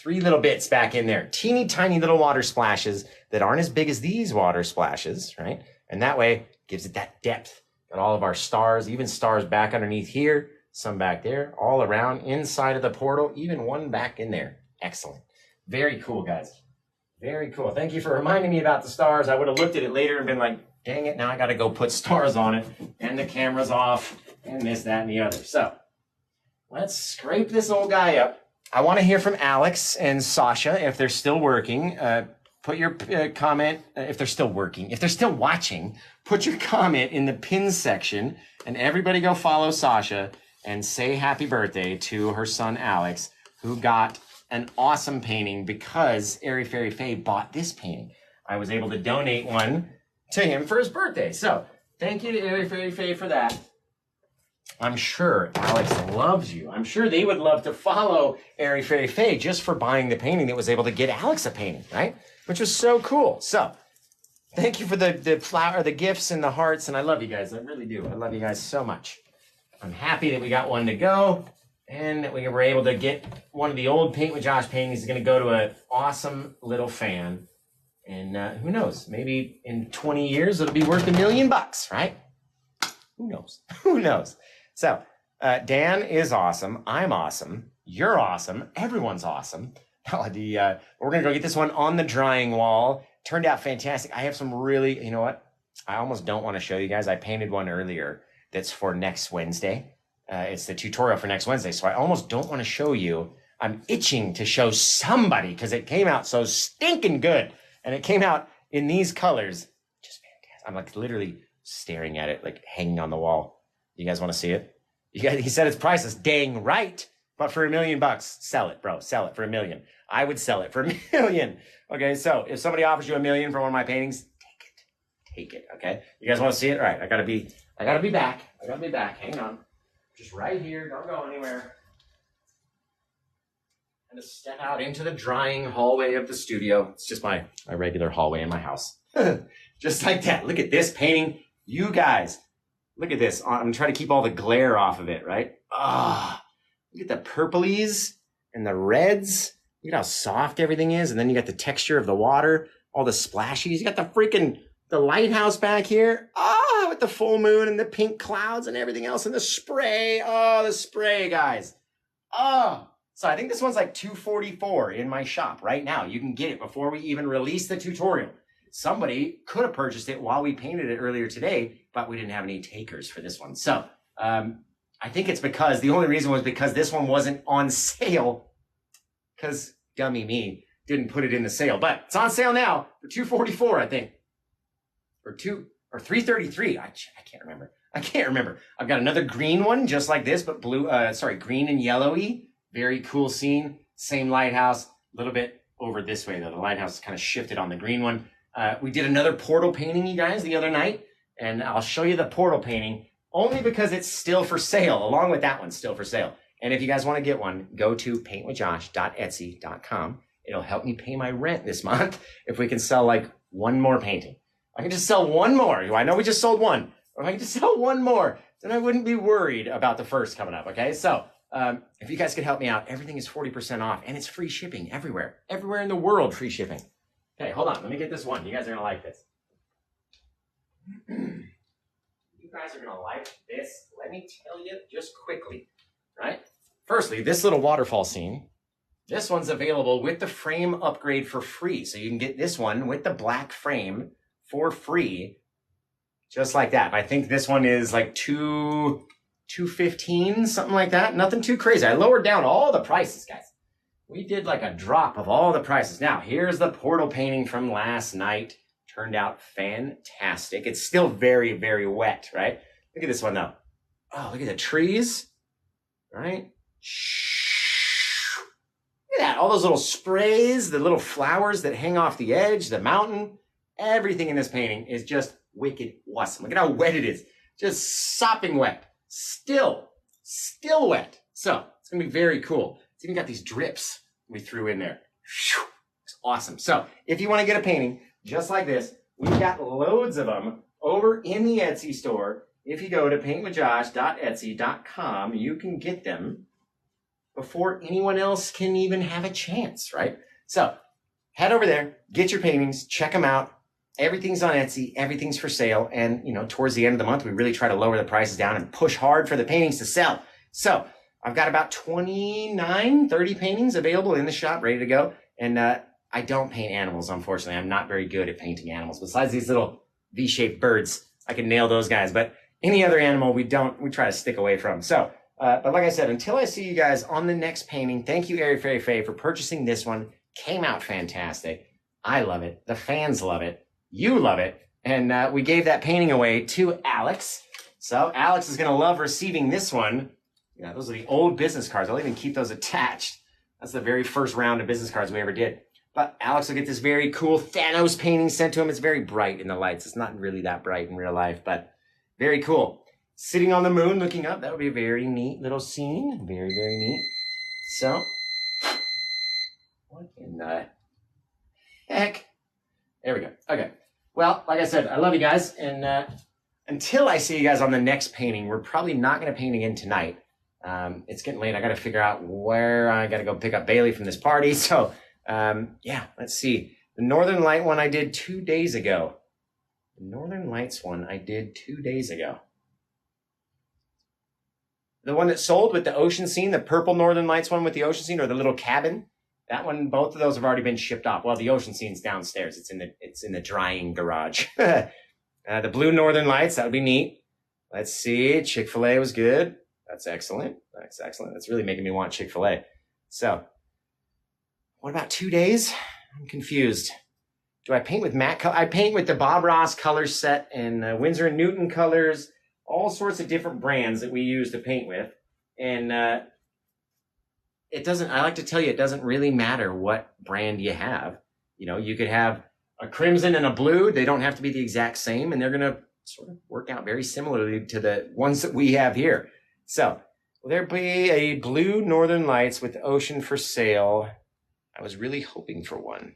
little bits back in there. Teeny tiny little water splashes that aren't as big as these water splashes, right? And that way gives it that depth. Got all of our stars, even stars back underneath here, some back there, all around inside of the portal, even one back in there. Excellent. Very cool, guys. Very cool. Thank you for reminding me about the stars. I would have looked at it later and been like, dang it, now I got to go put stars on it. And the camera's off and this, that, and the other. So let's scrape this old guy up. I want to hear from Alex and Sasha if they're still working. Put your comment, if they're still working. If they're still watching, put your comment in the pins section. And everybody go follow Sasha and say happy birthday to her son, Alex, who got an awesome painting because Airy Fairy Faye bought this painting. I was able to donate one to him for his birthday. So thank you to Airy Fairy Faye for that. I'm sure Alex loves you. I'm sure they would love to follow Airy Fairy Faye just for buying the painting that was able to get Alex a painting, right? Which was so cool. So thank you for the flower, the gifts and the hearts. And I love you guys. I really do. I love you guys so much. I'm happy that we got one to go and that we were able to get one of the old Paint with Josh paintings. Is going to go to an awesome little fan. And who knows? Maybe in 20 years, it'll be worth $1 million, right? Who knows? Who knows? So Dan is awesome. I'm awesome. You're awesome. Everyone's awesome. We're going to go get this one on the drying wall. Turned out fantastic. I have some really, you know what? I almost don't want to show you guys. I painted one earlier that's for next Wednesday. It's the tutorial for next Wednesday. So I almost don't want to show you. I'm itching to show somebody because it came out so stinking good. And it came out in these colors. Just fantastic. I'm like literally staring at it, like hanging on the wall. You guys want to see it? He said it's priceless. Dang right. But for $1 million, sell it, bro. Sell it for $1 million. I would sell it for $1 million. Okay, so if somebody offers you $1 million for one of my paintings, take it. Take it, okay? You guys want to see it? All right, I gotta be back. I gotta be back. Hang on. Just right here. Don't go anywhere. I'm gonna step out into the drying hallway of the studio. It's just my regular hallway in my house. Just like that. Look at this painting. You guys, look at this. I'm trying to keep all the glare off of it, right? Look at the purplies and the reds. Look at how soft everything is. And then you got the texture of the water, all the splashies. You got the lighthouse back here. With the full moon and the pink clouds and everything else and the spray. The spray, guys. So I think this one's like $244 in my shop right now. You can get it before we even release the tutorial. Somebody could have purchased it while we painted it earlier today, but we didn't have any takers for this one. So I think it's because the only reason was because this one wasn't on sale because dummy me didn't put it in the sale, but it's on sale now for $244, I think, or $333. I can't remember. I've got another green one just like this, but green and yellowy. Very cool scene. Same lighthouse, a little bit over this way though. The lighthouse kind of shifted on the green one. We did another portal painting, you guys, the other night, and I'll show you the portal painting only because it's still for sale, along with that one, still for sale. And if you guys want to get one, go to paintwithjosh.etsy.com. It'll help me pay my rent this month if we can sell like one more painting. I can just sell one more. I know we just sold one. If I can just sell one more, then I wouldn't be worried about the first coming up, okay? So if you guys could help me out, everything is 40% off, and it's free shipping everywhere. Everywhere in the world, free shipping. Okay, hold on. Let me get this one. You guys are going to like this. You guys are going to like this. Let me tell you just quickly, right? Firstly, this little waterfall scene. This one's available with the frame upgrade for free. So you can get this one with the black frame for free, just like that. I think this one is like $215, something like that. Nothing too crazy. I lowered down all the prices, guys. We did like a drop of all the prices. Now, here's the portal painting from last night. Turned out fantastic. It's still very, very wet, right? Look at this one though. Oh, look at the trees, right? Look at that. All those little sprays, the little flowers that hang off the edge, the mountain. Everything in this painting is just wicked awesome. Look at how wet it is. Just sopping wet. Still wet. So it's going to be very cool. It's even got these drips we threw in there. It's awesome. So if you want to get a painting just like this, we've got loads of them over in the Etsy store. If you go to paintwithjosh.etsy.com, you can get them before anyone else can even have a chance, right? So head over there, get your paintings, check them out. Everything's on Etsy. Everything's for sale. And, towards the end of the month, we really try to lower the prices down and push hard for the paintings to sell. So I've got about 30 paintings available in the shop, ready to go. And I don't paint animals, unfortunately. I'm not very good at painting animals. Besides these little V-shaped birds, I can nail those guys. But any other animal, we try to stick away from. So, but like I said, until I see you guys on the next painting, thank you, Airy Fairy Faye, for purchasing this one. Came out fantastic. I love it. The fans love it. You love it. And we gave that painting away to Alex. So Alex is going to love receiving this one. Yeah, those are the old business cards. I'll even keep those attached. That's the very first round of business cards we ever did. But Alex will get this very cool Thanos painting sent to him. It's very bright in the lights. It's not really that bright in real life, but very cool. Sitting on the moon looking up. That would be a very neat little scene. Very, very neat. So, what in the heck? There we go. Okay. Well, like I said, I love you guys. And until I see you guys on the next painting, we're probably not going to paint again tonight. It's getting late. I got to figure out where I got to go pick up Bailey from this party. So, yeah, let's see. The Northern Light one I did 2 days ago. The Northern Lights one I did 2 days ago. The one that sold with the ocean scene, the purple Northern Lights one with the ocean scene, or the little cabin, that one, both of those have already been shipped off. Well, the ocean scene's downstairs. It's in the drying garage. The blue Northern Lights, that would be neat. Let's see. Chick-fil-A was good. That's excellent. That's excellent. That's really making me want Chick-fil-A. So, what about 2 days? I'm confused. Do I paint with matte color? I paint with the Bob Ross color set and Winsor & Newton colors, all sorts of different brands that we use to paint with. And it doesn't, I like to tell you, it doesn't really matter what brand you have. You know, you could have a crimson and a blue. They don't have to be the exact same, and they're going to sort of work out very similarly to the ones that we have here. So, will there be a blue Northern Lights with ocean for sale? I was really hoping for one.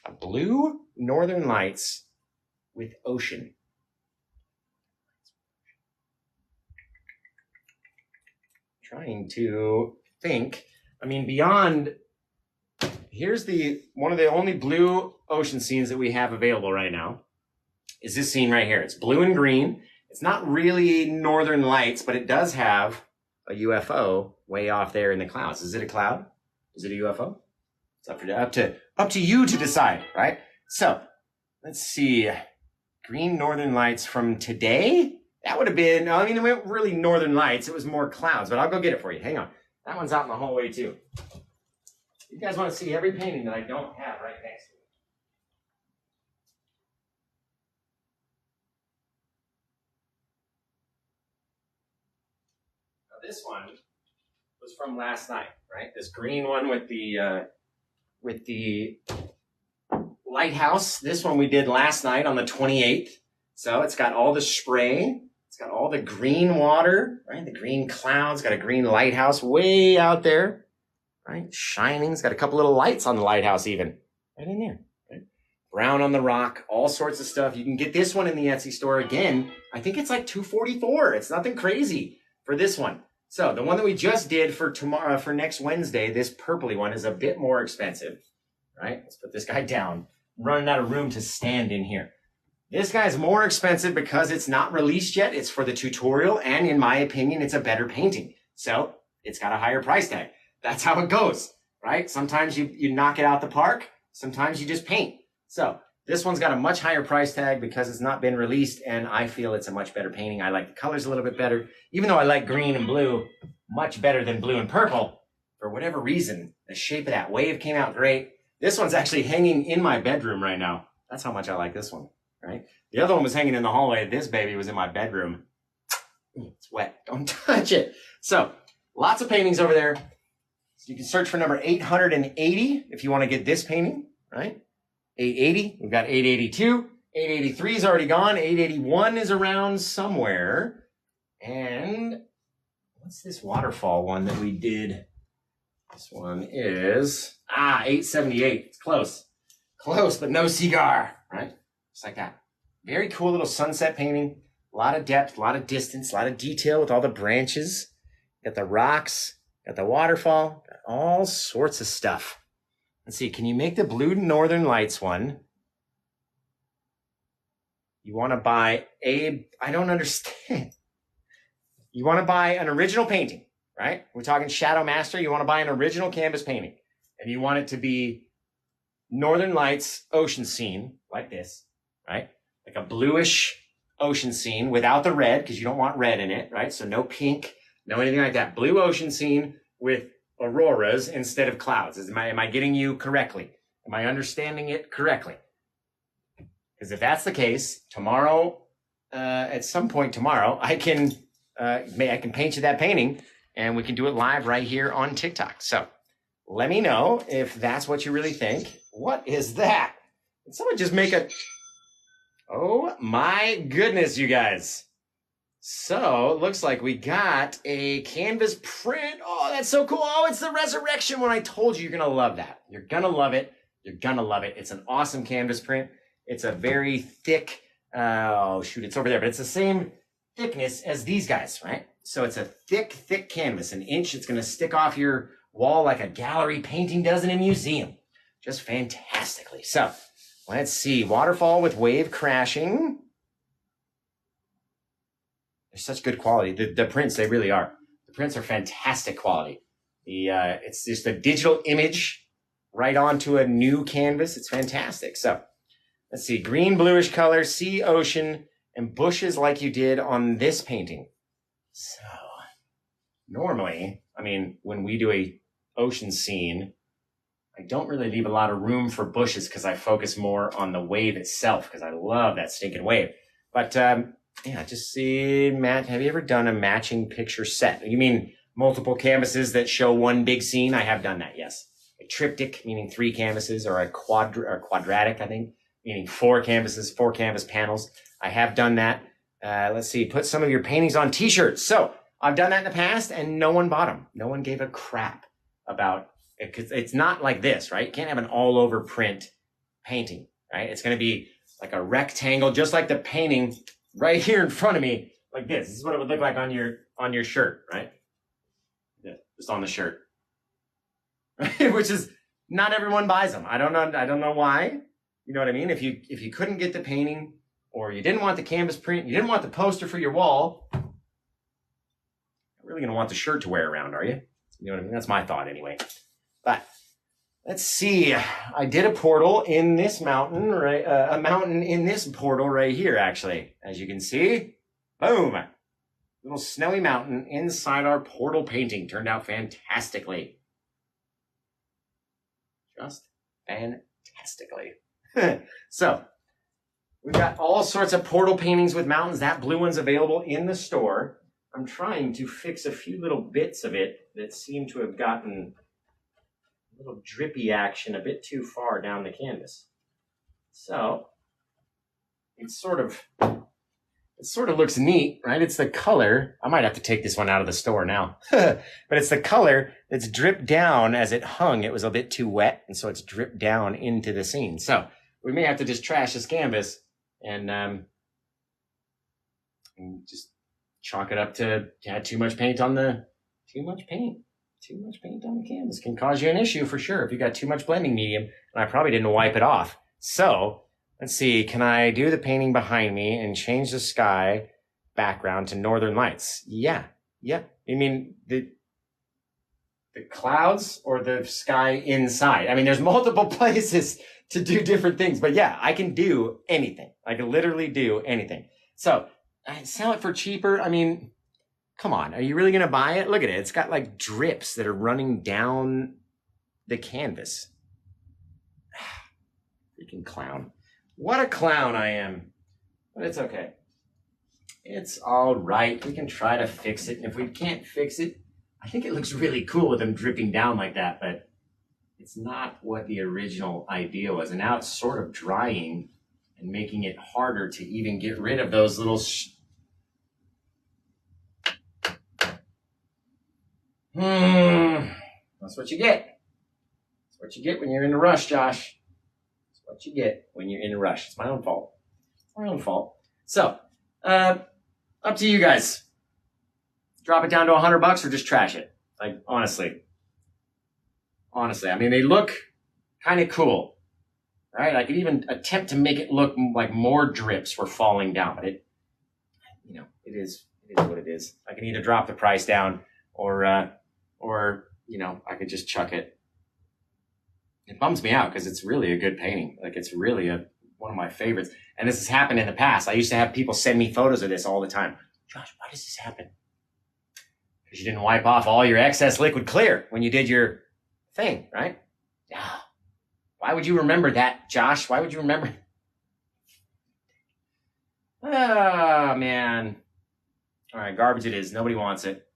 A blue Northern Lights with ocean. Trying to think. I mean, beyond, here's one of the only blue ocean scenes that we have available right now is this scene right here. It's blue and green. It's not really Northern Lights, but it does have a UFO way off there in the clouds. Is it a cloud? Is it a UFO? It's up to you to decide, right? So let's see. Green Northern Lights from today. That would have been, I mean, it wasn't really Northern Lights. It was more clouds, but I'll go get it for you. Hang on. That one's out in the hallway too. You guys want to see every painting that I don't have right next to me. Now this one was from last night, right? This green one with the lighthouse. This one we did last night on the 28th. So it's got all the spray. It's got all the green water, right? The green clouds, got a green lighthouse way out there, right? Shining. It's got a couple little lights on the lighthouse even, right in there. Right? Brown on the rock, all sorts of stuff. You can get this one in the Etsy store again. I think it's like $244. It's nothing crazy for this one. So the one that we just did for tomorrow, for next Wednesday, this purpley one is a bit more expensive, right? Let's put this guy down. I'm running out of room to stand in here. This guy's more expensive because it's not released yet. It's for the tutorial, and in my opinion, it's a better painting. So it's got a higher price tag. That's how it goes, right? Sometimes you knock it out the park. Sometimes you just paint. So this one's got a much higher price tag because it's not been released, and I feel it's a much better painting. I like the colors a little bit better, even though I like green and blue much better than blue and purple. For whatever reason, the shape of that wave came out great. This one's actually hanging in my bedroom right now. That's how much I like this one. Right? The other one was hanging in the hallway. This baby was in my bedroom. It's wet. Don't touch it. So lots of paintings over there. So you can search for number 880 if you want to get this painting, right? 880. We've got 882. 883 is already gone. 881 is around somewhere. And what's this waterfall one that we did? This one is 878. It's close. Close, but no cigar, right? Just like that. Very cool little sunset painting. A lot of depth, a lot of distance, a lot of detail with all the branches. Got the rocks, got the waterfall, got all sorts of stuff. Let's see, can you make the blue Northern Lights one? You want to buy I don't understand. You want to buy an original painting, right? We're talking Shadow Master. You want to buy an original canvas painting. And you want it to be Northern Lights ocean scene like this, right? Like a bluish ocean scene without the red, because you don't want red in it, right? So no pink, no anything like that. Blue ocean scene with auroras instead of clouds. Am I getting you correctly? Am I understanding it correctly? Because if that's the case, tomorrow, at some point tomorrow, I can paint you that painting, and we can do it live right here on TikTok. So let me know if that's what you really think. What is that? Did someone just make a... Oh my goodness, you guys. So it looks like we got a canvas print. Oh, that's so cool. Oh, it's the resurrection one. I told you you're going to love that. You're going to love it. You're going to love it. It's an awesome canvas print. It's a very thick, oh shoot, it's over there, but it's the same thickness as these guys, right? So it's a thick, thick canvas, an inch. It's going to stick off your wall like a gallery painting does in a museum. Just fantastically. So let's see. Waterfall with wave crashing. They're such good quality. The prints, they really are. The prints are fantastic quality. It's just a digital image right onto a new canvas. It's fantastic. So let's see. Green, bluish color, sea, ocean, and bushes like you did on this painting. So normally, I mean, when we do a ocean scene, I don't really leave a lot of room for bushes because I focus more on the wave itself because I love that stinking wave. But yeah, just see, Matt, have you ever done a matching picture set? You mean multiple canvases that show one big scene? I have done that, yes. A triptych, meaning 3 canvases, or a quadratic, I think, meaning 4 canvases, 4 canvas panels. I have done that. Let's see, put some of your paintings on t-shirts. So I've done that in the past and no one bought them. No one gave a crap about it because it's not like this, right? You can't have an all over print painting, right? It's going to be like a rectangle, just like the painting right here in front of me, like this. This is what it would look like on your shirt, right? Yeah, just on the shirt, which is not everyone buys them. I don't know why. You know what I mean? If you couldn't get the painting, or you didn't want the canvas print, you didn't want the poster for your wall, you're really going to want the shirt to wear around, are you? You know what I mean? That's my thought anyway. But let's see. I did a portal in this mountain, right? A mountain in this portal right here, actually. As you can see, boom. Little snowy mountain inside our portal painting. Turned out fantastically. Just fantastically. So we've got all sorts of portal paintings with mountains. That blue one's available in the store. I'm trying to fix a few little bits of it that seem to have gotten a little drippy action a bit too far down the canvas. So it sort of looks neat, right? It's the color. I might have to take this one out of the store now. But it's the color that's dripped down as it hung. It was a bit too wet, and so it's dripped down into the scene. So we may have to just trash this canvas and just chalk it up to had too much paint on the canvas can cause you an issue for sure if you got too much blending medium, and I probably didn't wipe it off. So let's see, can I do the painting behind me and change the sky background to Northern Lights? Yeah. I mean the clouds or the sky inside. I mean, there's multiple places to do different things, but yeah, I can do anything. I can literally do anything. So I sell it for cheaper. I mean, come on. Are you really going to buy it? Look at it. It's got like drips that are running down the canvas. Freaking clown. What a clown I am. But it's okay. It's all right. We can try to fix it. And if we can't fix it, I think it looks really cool with them dripping down like that, but it's not what the original idea was. And now it's sort of drying and making it harder to even get rid of those little... That's what you get. That's what you get when you're in a rush, Josh. That's what you get when you're in a rush. It's my own fault. It's my own fault. So, up to you guys. Drop it down to $100 or just trash it. Like, honestly, I mean, they look kind of cool, right? I could even attempt to make it look like more drips were falling down, but it is what it is. I can either drop the price down or, I could just chuck it It bums me out because it's really a good painting. Like it's really one of my favorites. And this has happened in the past. I used to have people send me photos of this all the time. Josh, why does this happen? Because you didn't wipe off all your excess liquid clear when you did your thing, right? Yeah. Why would you remember that, Josh? Why would you remember? Oh, man. All right, garbage it is. Nobody wants it.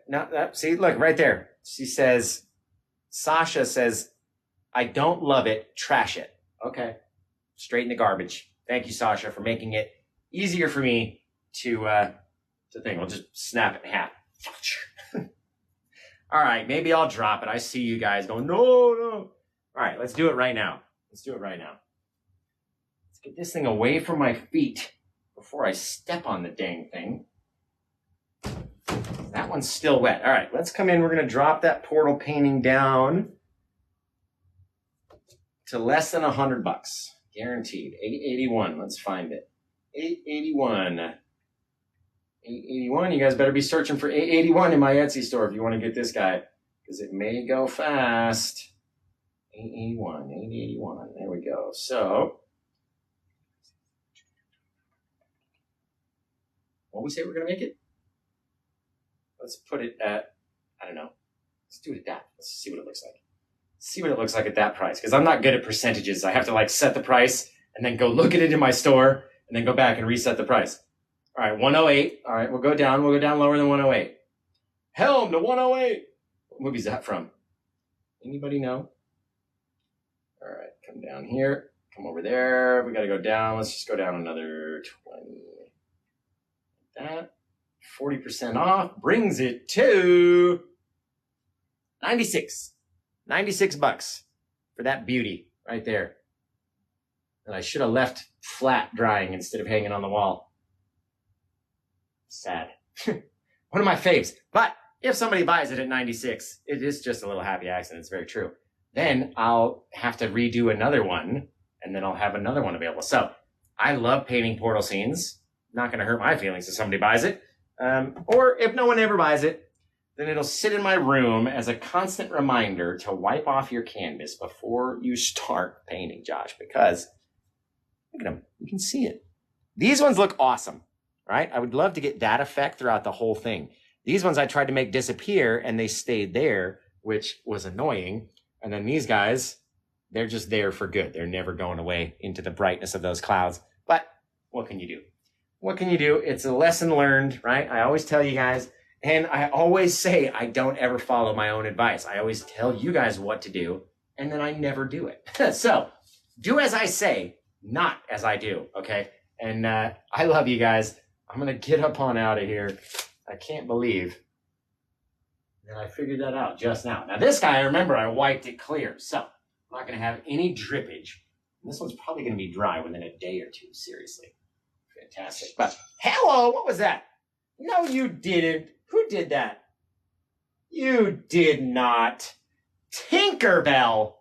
No, see, look, right there. She says, Sasha says, I don't love it. Trash it. Okay. Straight in the garbage. Thank you, Sasha, for making it easier for me to think. We'll just snap it in half. All right, maybe I'll drop it. I see you guys going, no. All right, let's do it right now. Let's get this thing away from my feet before I step on the dang thing. That one's still wet. All right, let's come in. We're going to drop that portal painting down to less than $100. Guaranteed. 881. Let's find it. 881. 881. You guys better be searching for 881 in my Etsy store if you want to get this guy, because it may go fast. 881. 881. There we go. So, what we say we're going to make it? Let's put it at, I don't know. Let's do it at that. Let's see what it looks like. See what it looks like at that price, because I'm not good at percentages. I have to like set the price and then go look at it in my store and then go back and reset the price. All right, 108. All right, we'll go down lower than 108. Helm to 108. What movie is that from? Anybody know? All right, come down here. Come over there. We got to go down. Let's just go down another 20. Like that. 40% off brings it to 96. $96 for that beauty right there. And I should have left flat drying instead of hanging on the wall. Sad. One of my faves. But if somebody buys it at 96, it is just a little happy accident. It's very true. Then I'll have to redo another one, and then I'll have another one available. So I love painting portal scenes. Not going to hurt my feelings if somebody buys it. Or if no one ever buys it, then it'll sit in my room as a constant reminder to wipe off your canvas before you start painting, Josh, because look at them. You can see it. These ones look awesome, right? I would love to get that effect throughout the whole thing. These ones I tried to make disappear and they stayed there, which was annoying. And then these guys, they're just there for good. They're never going away into the brightness of those clouds. But what can you do? What can you do? It's a lesson learned, right? I always tell you guys, and I always say I don't ever follow my own advice. I always tell you guys what to do, and then I never do it. So do as I say, not as I do, okay? And I love you guys. I'm going to get up on out of here. I can't believe that I figured that out just now. Now, this guy, I remember I wiped it clear, so I'm not going to have any drippage. This one's probably going to be dry within a day or two, seriously. Fantastic. But hello, what was that? No, you didn't. Who did that? You did not. Tinkerbell.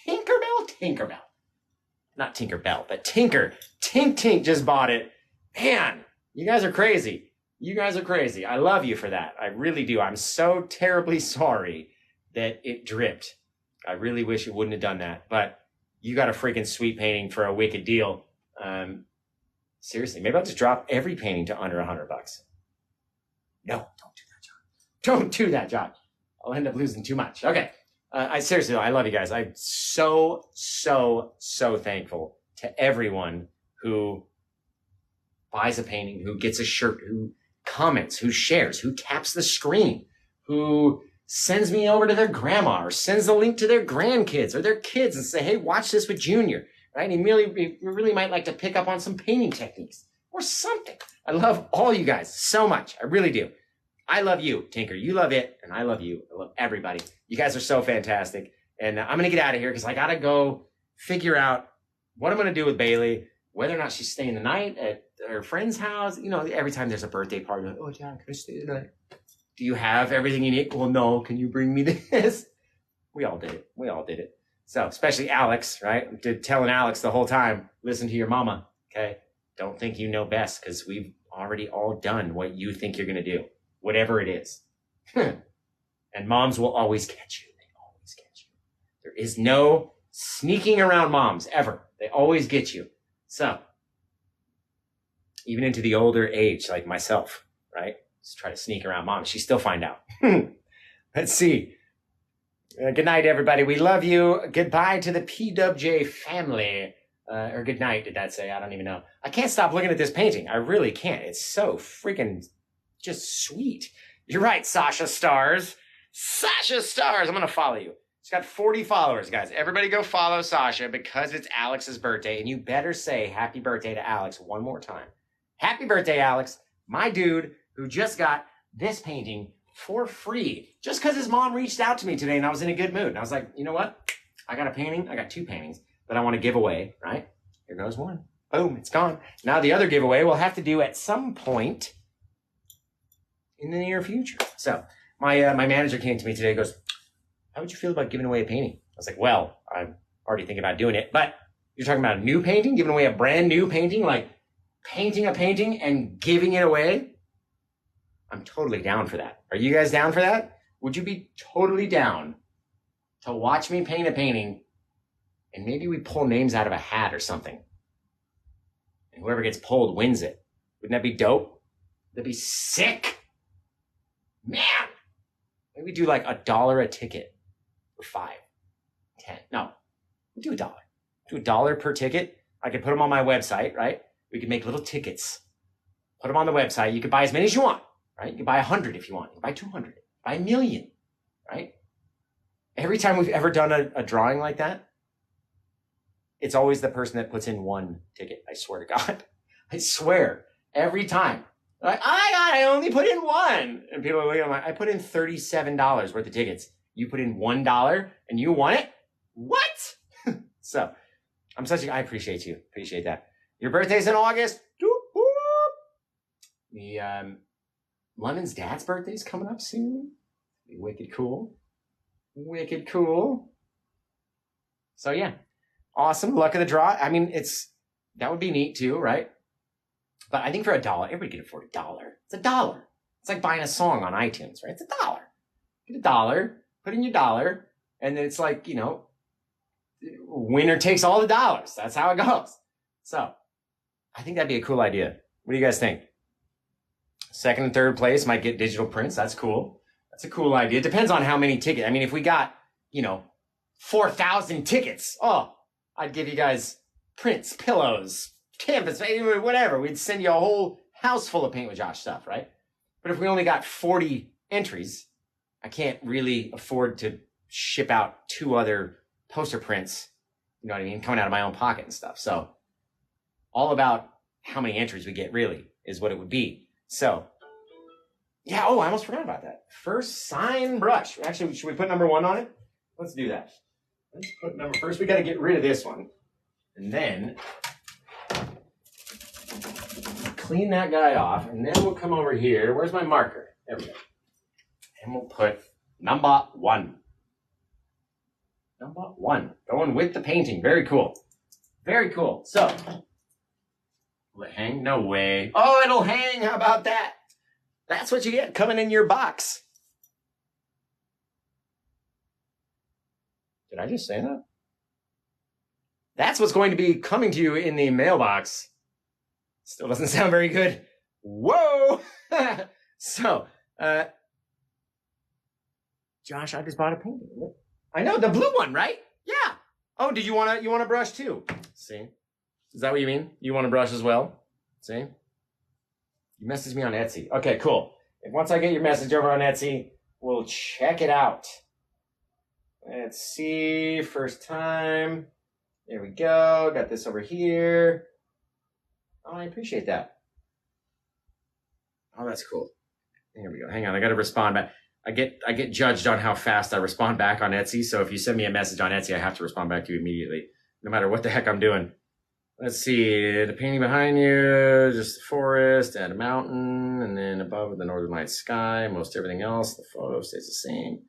Tinkerbell. Not Tinkerbell, but Tinker. Tink just bought it. Man, you guys are crazy. I love you for that. I really do. I'm so terribly sorry that it dripped. I really wish it wouldn't have done that. But you got a freaking sweet painting for a wicked deal. Seriously, maybe I'll just drop every painting to under $100. No, don't do that, John. I'll end up losing too much. Okay. I seriously, I love you guys. I'm so thankful to everyone who buys a painting, who gets a shirt, who comments, who shares, who taps the screen, who sends me over to their grandma or sends the link to their grandkids or their kids and say, hey, watch this with Junior, right? And he really might like to pick up on some painting techniques or something. I love all you guys so much. I really do. I love you, Tinker. You love it, and I love you. I love everybody. You guys are so fantastic. And I'm going to get out of here because I got to go figure out what I'm going to do with Bailey, whether or not she's staying the night at her friend's house. You know, every time there's a birthday party, like, oh, John, can I stay the night? Do you have everything you need? Well, no. Can you bring me this? We all did it. So, especially Alex, right? Telling Alex the whole time, listen to your mama, okay? Don't think you know best because we've already all done what you think you're going to do. Whatever it is. And moms will always catch you. They always catch you. There is no sneaking around moms ever. They always get you. So even into the older age, like myself, right? Just try to sneak around mom. She still find out. Let's see. Good night, everybody. We love you. Goodbye to the PWJ family. Or good night, did that say? I don't even know. I can't stop looking at this painting. I really can't. It's so freaking just sweet. You're right, Sasha Stars. Sasha Stars. I'm going to follow you. She's got 40 followers, guys. Everybody go follow Sasha because it's Alex's birthday. And you better say happy birthday to Alex one more time. Happy birthday, Alex. My dude who just got this painting for free just because his mom reached out to me today and I was in a good mood. And I was like, you know what? I got a painting. I got 2 paintings that I want to give away, right? Here goes one. Boom, it's gone. Now the other giveaway we'll have to do at some point in the near future. So my manager came to me today and goes, how would you feel about giving away a painting? I was like, well, I'm already thinking about doing it, but you're talking about a new painting, giving away a brand new painting, like painting a painting and giving it away? I'm totally down for that. Are you guys down for that? Would you be totally down to watch me paint a painting and maybe we pull names out of a hat or something? And whoever gets pulled wins it. Wouldn't that be dope? That'd be sick. Man. Maybe do like $1 a ticket for 5, 10. No, do $1. Do $1 per ticket. I could put them on my website, right? We could make little tickets. Put them on the website. You could buy as many as you want, right? You could buy 100 if you want. You can buy 200. Buy 1,000,000, right? Every time we've ever done a drawing like that, it's always the person that puts in 1 ticket. I swear to God. I swear. Every time. They're like, oh my God, I only put in 1. And people are looking at me, I put in $37 worth of tickets. You put in $1 and you won it? What? So I appreciate you. Appreciate that. Your birthday's in August. The Lemon's dad's birthday's coming up soon. Be wicked cool. Wicked cool. So yeah. Awesome. Luck of the draw. I mean, that would be neat too, right? But I think for $1, everybody can afford $1. It's $1. It's like buying a song on iTunes, right? It's $1. Get $1, put in your $1, and then it's like, winner takes all the dollars. That's how it goes. So I think that'd be a cool idea. What do you guys think? 2nd and 3rd place might get digital prints. That's cool. That's a cool idea. It depends on how many tickets. I mean, if we got, 4,000 tickets, I'd give you guys prints, pillows, canvas, whatever. We'd send you a whole house full of Paint with Josh stuff, right? But if we only got 40 entries, I can't really afford to ship out 2 other poster prints, you know what I mean, coming out of my own pocket and stuff. So all about how many entries we get really is what it would be. So yeah, I almost forgot about that. First sign brush. Actually, should we put number 1 on it? Let's do that. Let's put number first. We got to get rid of this one. And then clean that guy off. And then we'll come over here. Where's my marker? There we go. And we'll put number 1. Number 1. Going with the painting. Very cool. Very cool. So, will it hang? No way. Oh, it'll hang. How about that? That's what you get coming in your box. Did I just say that? That's what's going to be coming to you in the mailbox. Still doesn't sound very good. Whoa! So, Josh, I just bought a painting. I know, the blue one, right? Yeah. Oh, did you want to brush too? See? Is that what you mean? You want to brush as well? See? You messaged me on Etsy. Okay, cool. And once I get your message over on Etsy, we'll check it out. Let's see. First time. There we go. Got this over here. Oh, I appreciate that. Oh, that's cool. Here we go. Hang on. I got to respond back. I get judged on how fast I respond back on Etsy. So if you send me a message on Etsy, I have to respond back to you immediately, no matter what the heck I'm doing. Let's see. The painting behind you, just the forest and a mountain, and then above the northern light sky. Most everything else, the photo stays the same.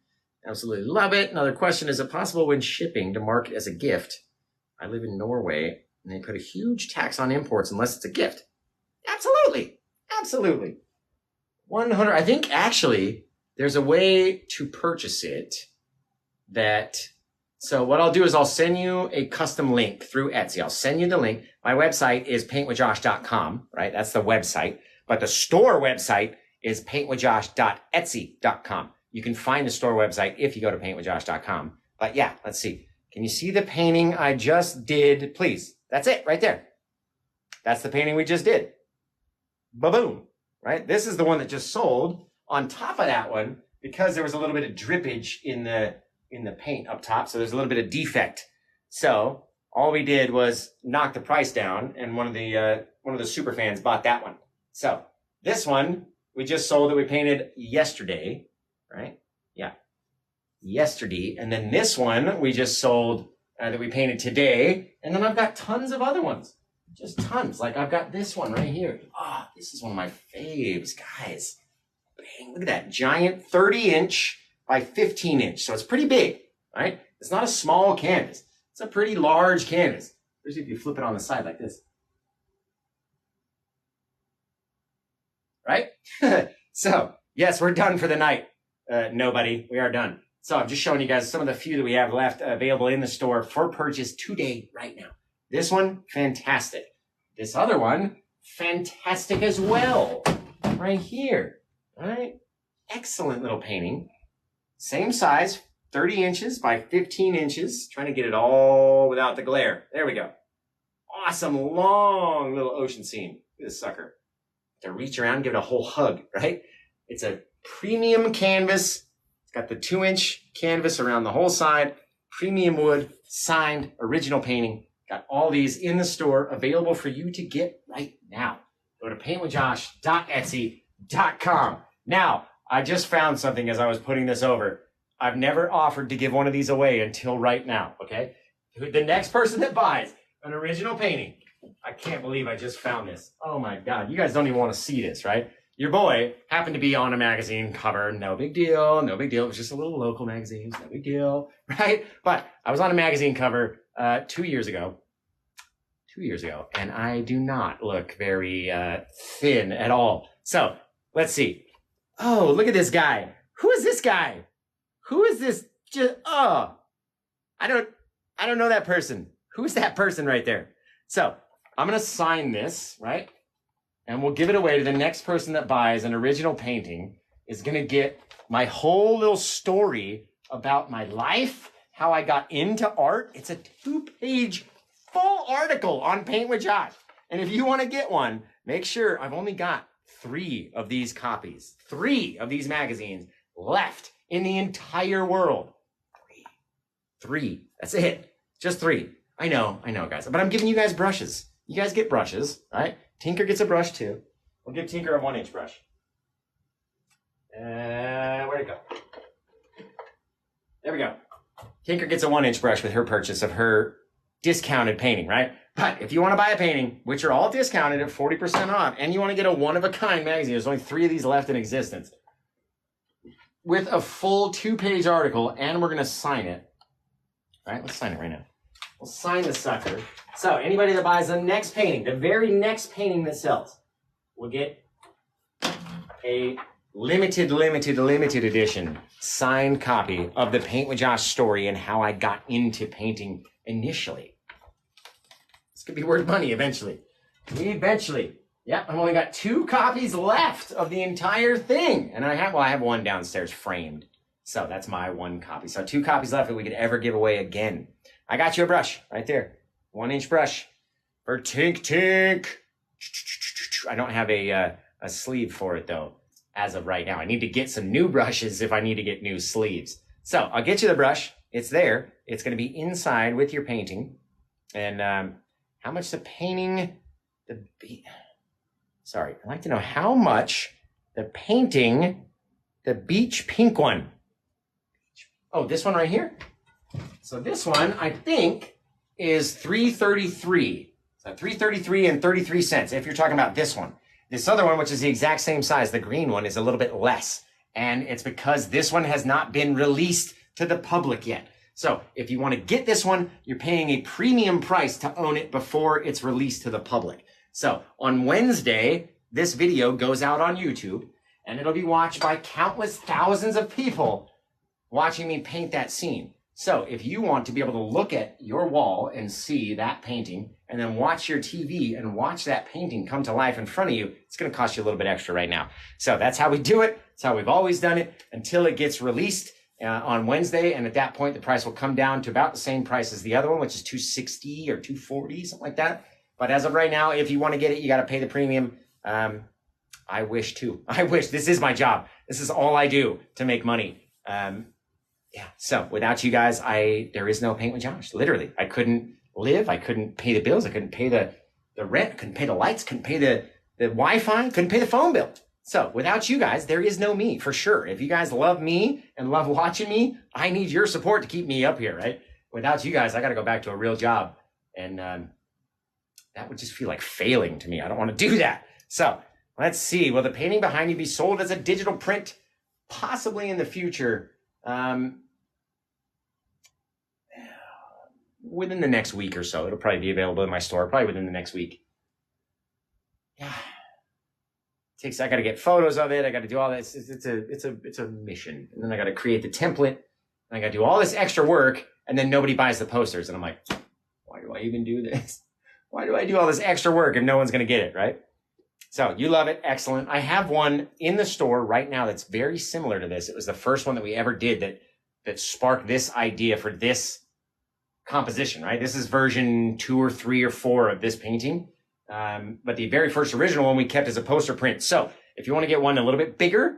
Absolutely love it. Another question, is it possible when shipping to mark it as a gift? I live in Norway, and they put a huge tax on imports unless it's a gift. Absolutely. Absolutely. 100. I think actually there's a way to purchase it that So what I'll do is I'll send you a custom link through Etsy. I'll send you the link. My website is paintwithjosh.com, right? That's the website. But the store website is paintwithjosh.etsy.com. You can find the store website if you go to paintwithjosh.com. But yeah, let's see. Can you see the painting I just did? Please. That's it right there. That's the painting we just did. Ba-boom, right? This is the one that just sold. On top of that one, because there was a little bit of drippage in the paint up top, so there's a little bit of defect. So all we did was knock the price down, and one of the super fans bought that one. So this one we just sold that we painted yesterday, right? Yeah, yesterday. And then this one we just sold that we painted today. And then I've got tons of other ones, just tons. Like I've got this one right here. Ah, this is one of my faves, guys. Bang, look at that giant 30-inch by 15-inch. So it's pretty big, right? It's not a small canvas. It's a pretty large canvas. Especially if you flip it on the side like this. Right? So, yes, we're done for the night. Nobody. We are done. So I'm just showing you guys some of the few that we have left available in the store for purchase today, right now. This one, fantastic. This other one, fantastic as well. Right here. All right? Excellent little painting. Same size, 30 inches by 15 inches. Trying to get it all without the glare. There we go. Awesome, long little ocean scene. Look at this sucker. To reach around, give it a whole hug, right? It's a premium canvas. It's got the 2-inch canvas around the whole side. Premium wood, signed, original painting. Got all these in the store available for you to get right now. Go to paintwithjosh.etsy.com. Now, I just found something as I was putting this over. I've never offered to give one of these away until right now, okay? The next person that buys an original painting, I can't believe I just found this. Oh my God, you guys don't even want to see this, right? Your boy happened to be on a magazine cover. No big deal, no big deal. It was just a little local magazine, no big deal, right? But I was on a magazine cover 2 years ago. 2 years ago, and I do not look very thin at all. So let's see. Oh, look at this guy. Who is this guy? Who is this? I don't know that person. Who's that person right there? So I'm going to sign this, right? And we'll give it away to the next person that buys an original painting is going to get my whole little story about my life, how I got into art. It's a 2-page full article on Paint with Josh. And if you want to get one, make sure I've only got 3 of these copies, 3 of these magazines left in the entire world. 3. That's it. Just 3. I know, guys. But I'm giving you guys brushes. You guys get brushes, right? Tinker gets a brush too. We'll give Tinker a 1-inch brush. Where'd it go? There we go. Tinker gets a 1-inch brush with her purchase of her discounted painting, right? But if you want to buy a painting, which are all discounted at 40% off, and you want to get a one-of-a-kind magazine, there's only 3 of these left in existence, with a full 2-page article, and we're going to sign it. All right, let's sign it right now. We'll sign the sucker. So anybody that buys the next painting, the very next painting that sells, will get a limited edition signed copy of the Paint with Josh story and how I got into painting initially. This could be worth money eventually. Eventually. Yep, I've only got 2 copies left of the entire thing. And I have one downstairs framed. So that's my 1 copy. So 2 copies left that we could ever give away again. I got you a brush right there. 1-inch brush for Tink. I don't have a sleeve for it though, as of right now. I need to get some new brushes if I need to get new sleeves. So I'll get you the brush. It's there. It's going to be inside with your painting. And how much the painting, I'd like to know how much the painting, the beach pink one. Oh, this one right here? So this one, I think, is $3.33. So $3.33 and 33 cents if you're talking about this one. This other one, which is the exact same size, the green one, is a little bit less. And it's because this one has not been released to the public yet. So if you want to get this one, you're paying a premium price to own it before it's released to the public. So on Wednesday, this video goes out on YouTube, and it'll be watched by countless thousands of people watching me paint that scene. So if you want to be able to look at your wall and see that painting and then watch your TV and watch that painting come to life in front of you, it's going to cost you a little bit extra right now. So that's how we do it. That's how we've always done it until it gets released on Wednesday. And at that point, the price will come down to about the same price as the other one, which is $260 or $240, something like that. But as of right now, if you want to get it, you got to pay the premium. I wish too. I wish. This is my job. This is all I do to make money. Yeah. So without you guys, there is no Paint with Josh. Literally, I couldn't live. I couldn't pay the bills. I couldn't pay the rent. Couldn't pay the lights. Couldn't pay the Wi-Fi. Couldn't pay the phone bill. So without you guys, there is no me for sure. If you guys love me and love watching me, I need your support to keep me up here, right? Without you guys, I got to go back to a real job. And that would just feel like failing to me. I don't want to do that. So let's see. Will the painting behind you be sold as a digital print? Possibly in the future. Within the next week or so. It'll probably be available in my store, probably within the next week. Yeah. I got to get photos of it. I got to do all this. It's a mission. And then I got to create the template. And I got to do all this extra work. And then nobody buys the posters. And I'm like, why do I even do this? Why do I do all this extra work if no one's going to get it, right? So you love it. Excellent. I have one in the store right now that's very similar to this. It was the first one that we ever did that sparked this idea for this composition, right? This is version 2 or 3 or 4 of this painting. But the very first original one we kept as a poster print. So if you want to get one a little bit bigger,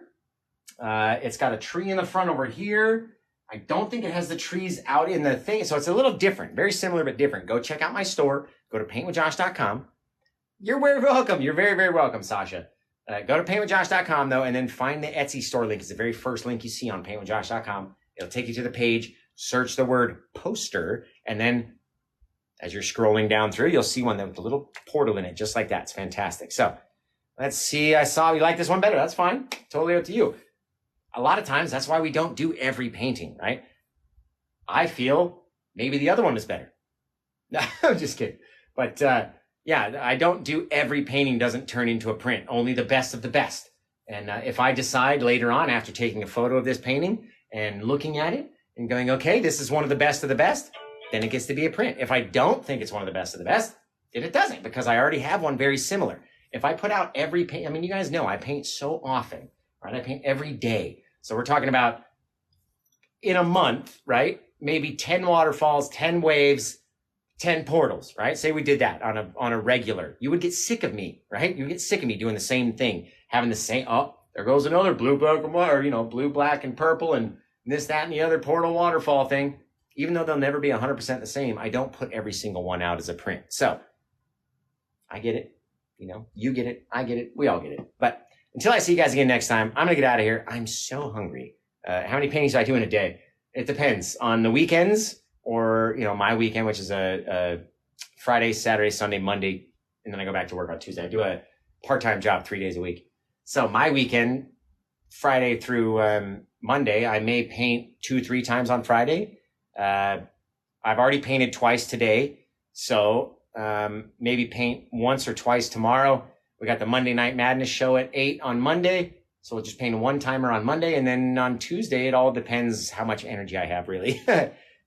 it's got a tree in the front over here. I don't think it has the trees out in the thing. So it's a little different, very similar, but different. Go check out my store. Go to paintwithjosh.com. You're very welcome. You're very, very welcome, Sasha. Go to paintwithjosh.com though, and then find the Etsy store link. It's the very first link you see on paintwithjosh.com. It'll take you to the page, search the word poster, and then as you're scrolling down through, you'll see one with a little portal in it, just like that. It's fantastic. So let's see. I saw you like this one better. That's fine. Totally up to you. A lot of times, that's why we don't do every painting, right? I feel maybe the other one is better. No, I'm just kidding. But yeah, I don't do every painting doesn't turn into a print, only the best of the best. And if I decide later on after taking a photo of this painting and looking at it and going, okay, this is one of the best, then it gets to be a print. If I don't think it's one of the best, then it doesn't, because I already have one very similar. If I put out every paint, I mean, you guys know I paint so often, right? I paint every day. So we're talking about in a month, right? Maybe 10 waterfalls, 10 waves, 10 portals, right? Say we did that on a regular. You would get sick of me, right? You would get sick of me doing the same thing, having the same, oh, there goes another blue, black, and white, or, blue, black, and purple, and this, that, and the other portal waterfall thing. Even though they'll never be 100% the same, I don't put every single one out as a print. So I get it. You get it. I get it. We all get it. But until I see you guys again next time, I'm going to get out of here. I'm so hungry. How many paintings do I do in a day? It depends on the weekends or, my weekend, which is a Friday, Saturday, Sunday, Monday. And then I go back to work on Tuesday. I do a part-time job 3 days a week. So my weekend, Friday through Monday, I may paint 2-3 times on Friday. I've already painted twice today, so maybe paint once or twice tomorrow. We got the Monday Night Madness show at 8 on Monday, so we'll just paint a one-timer on Monday, and then on Tuesday, it all depends how much energy I have, really.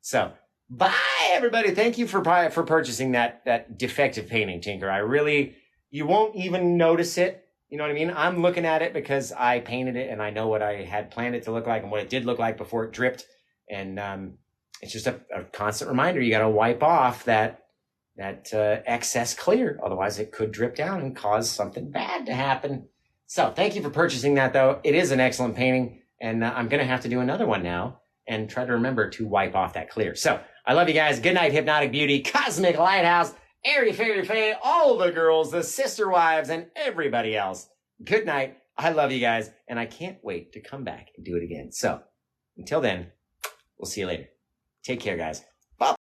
So, bye, everybody. Thank you for purchasing that defective painting, Tinker. You won't even notice it. You know what I mean? I'm looking at it because I painted it, and I know what I had planned it to look like and what it did look like before it dripped, and it's just a constant reminder. You got to wipe off that excess clear. Otherwise, it could drip down and cause something bad to happen. So thank you for purchasing that, though. It is an excellent painting, and I'm going to have to do another one now and try to remember to wipe off that clear. So I love you guys. Good night, Hypnotic Beauty, Cosmic Lighthouse, Airy Fairy Faye, all the girls, the sister wives, and everybody else. Good night. I love you guys, and I can't wait to come back and do it again. So until then, we'll see you later. Take care, guys.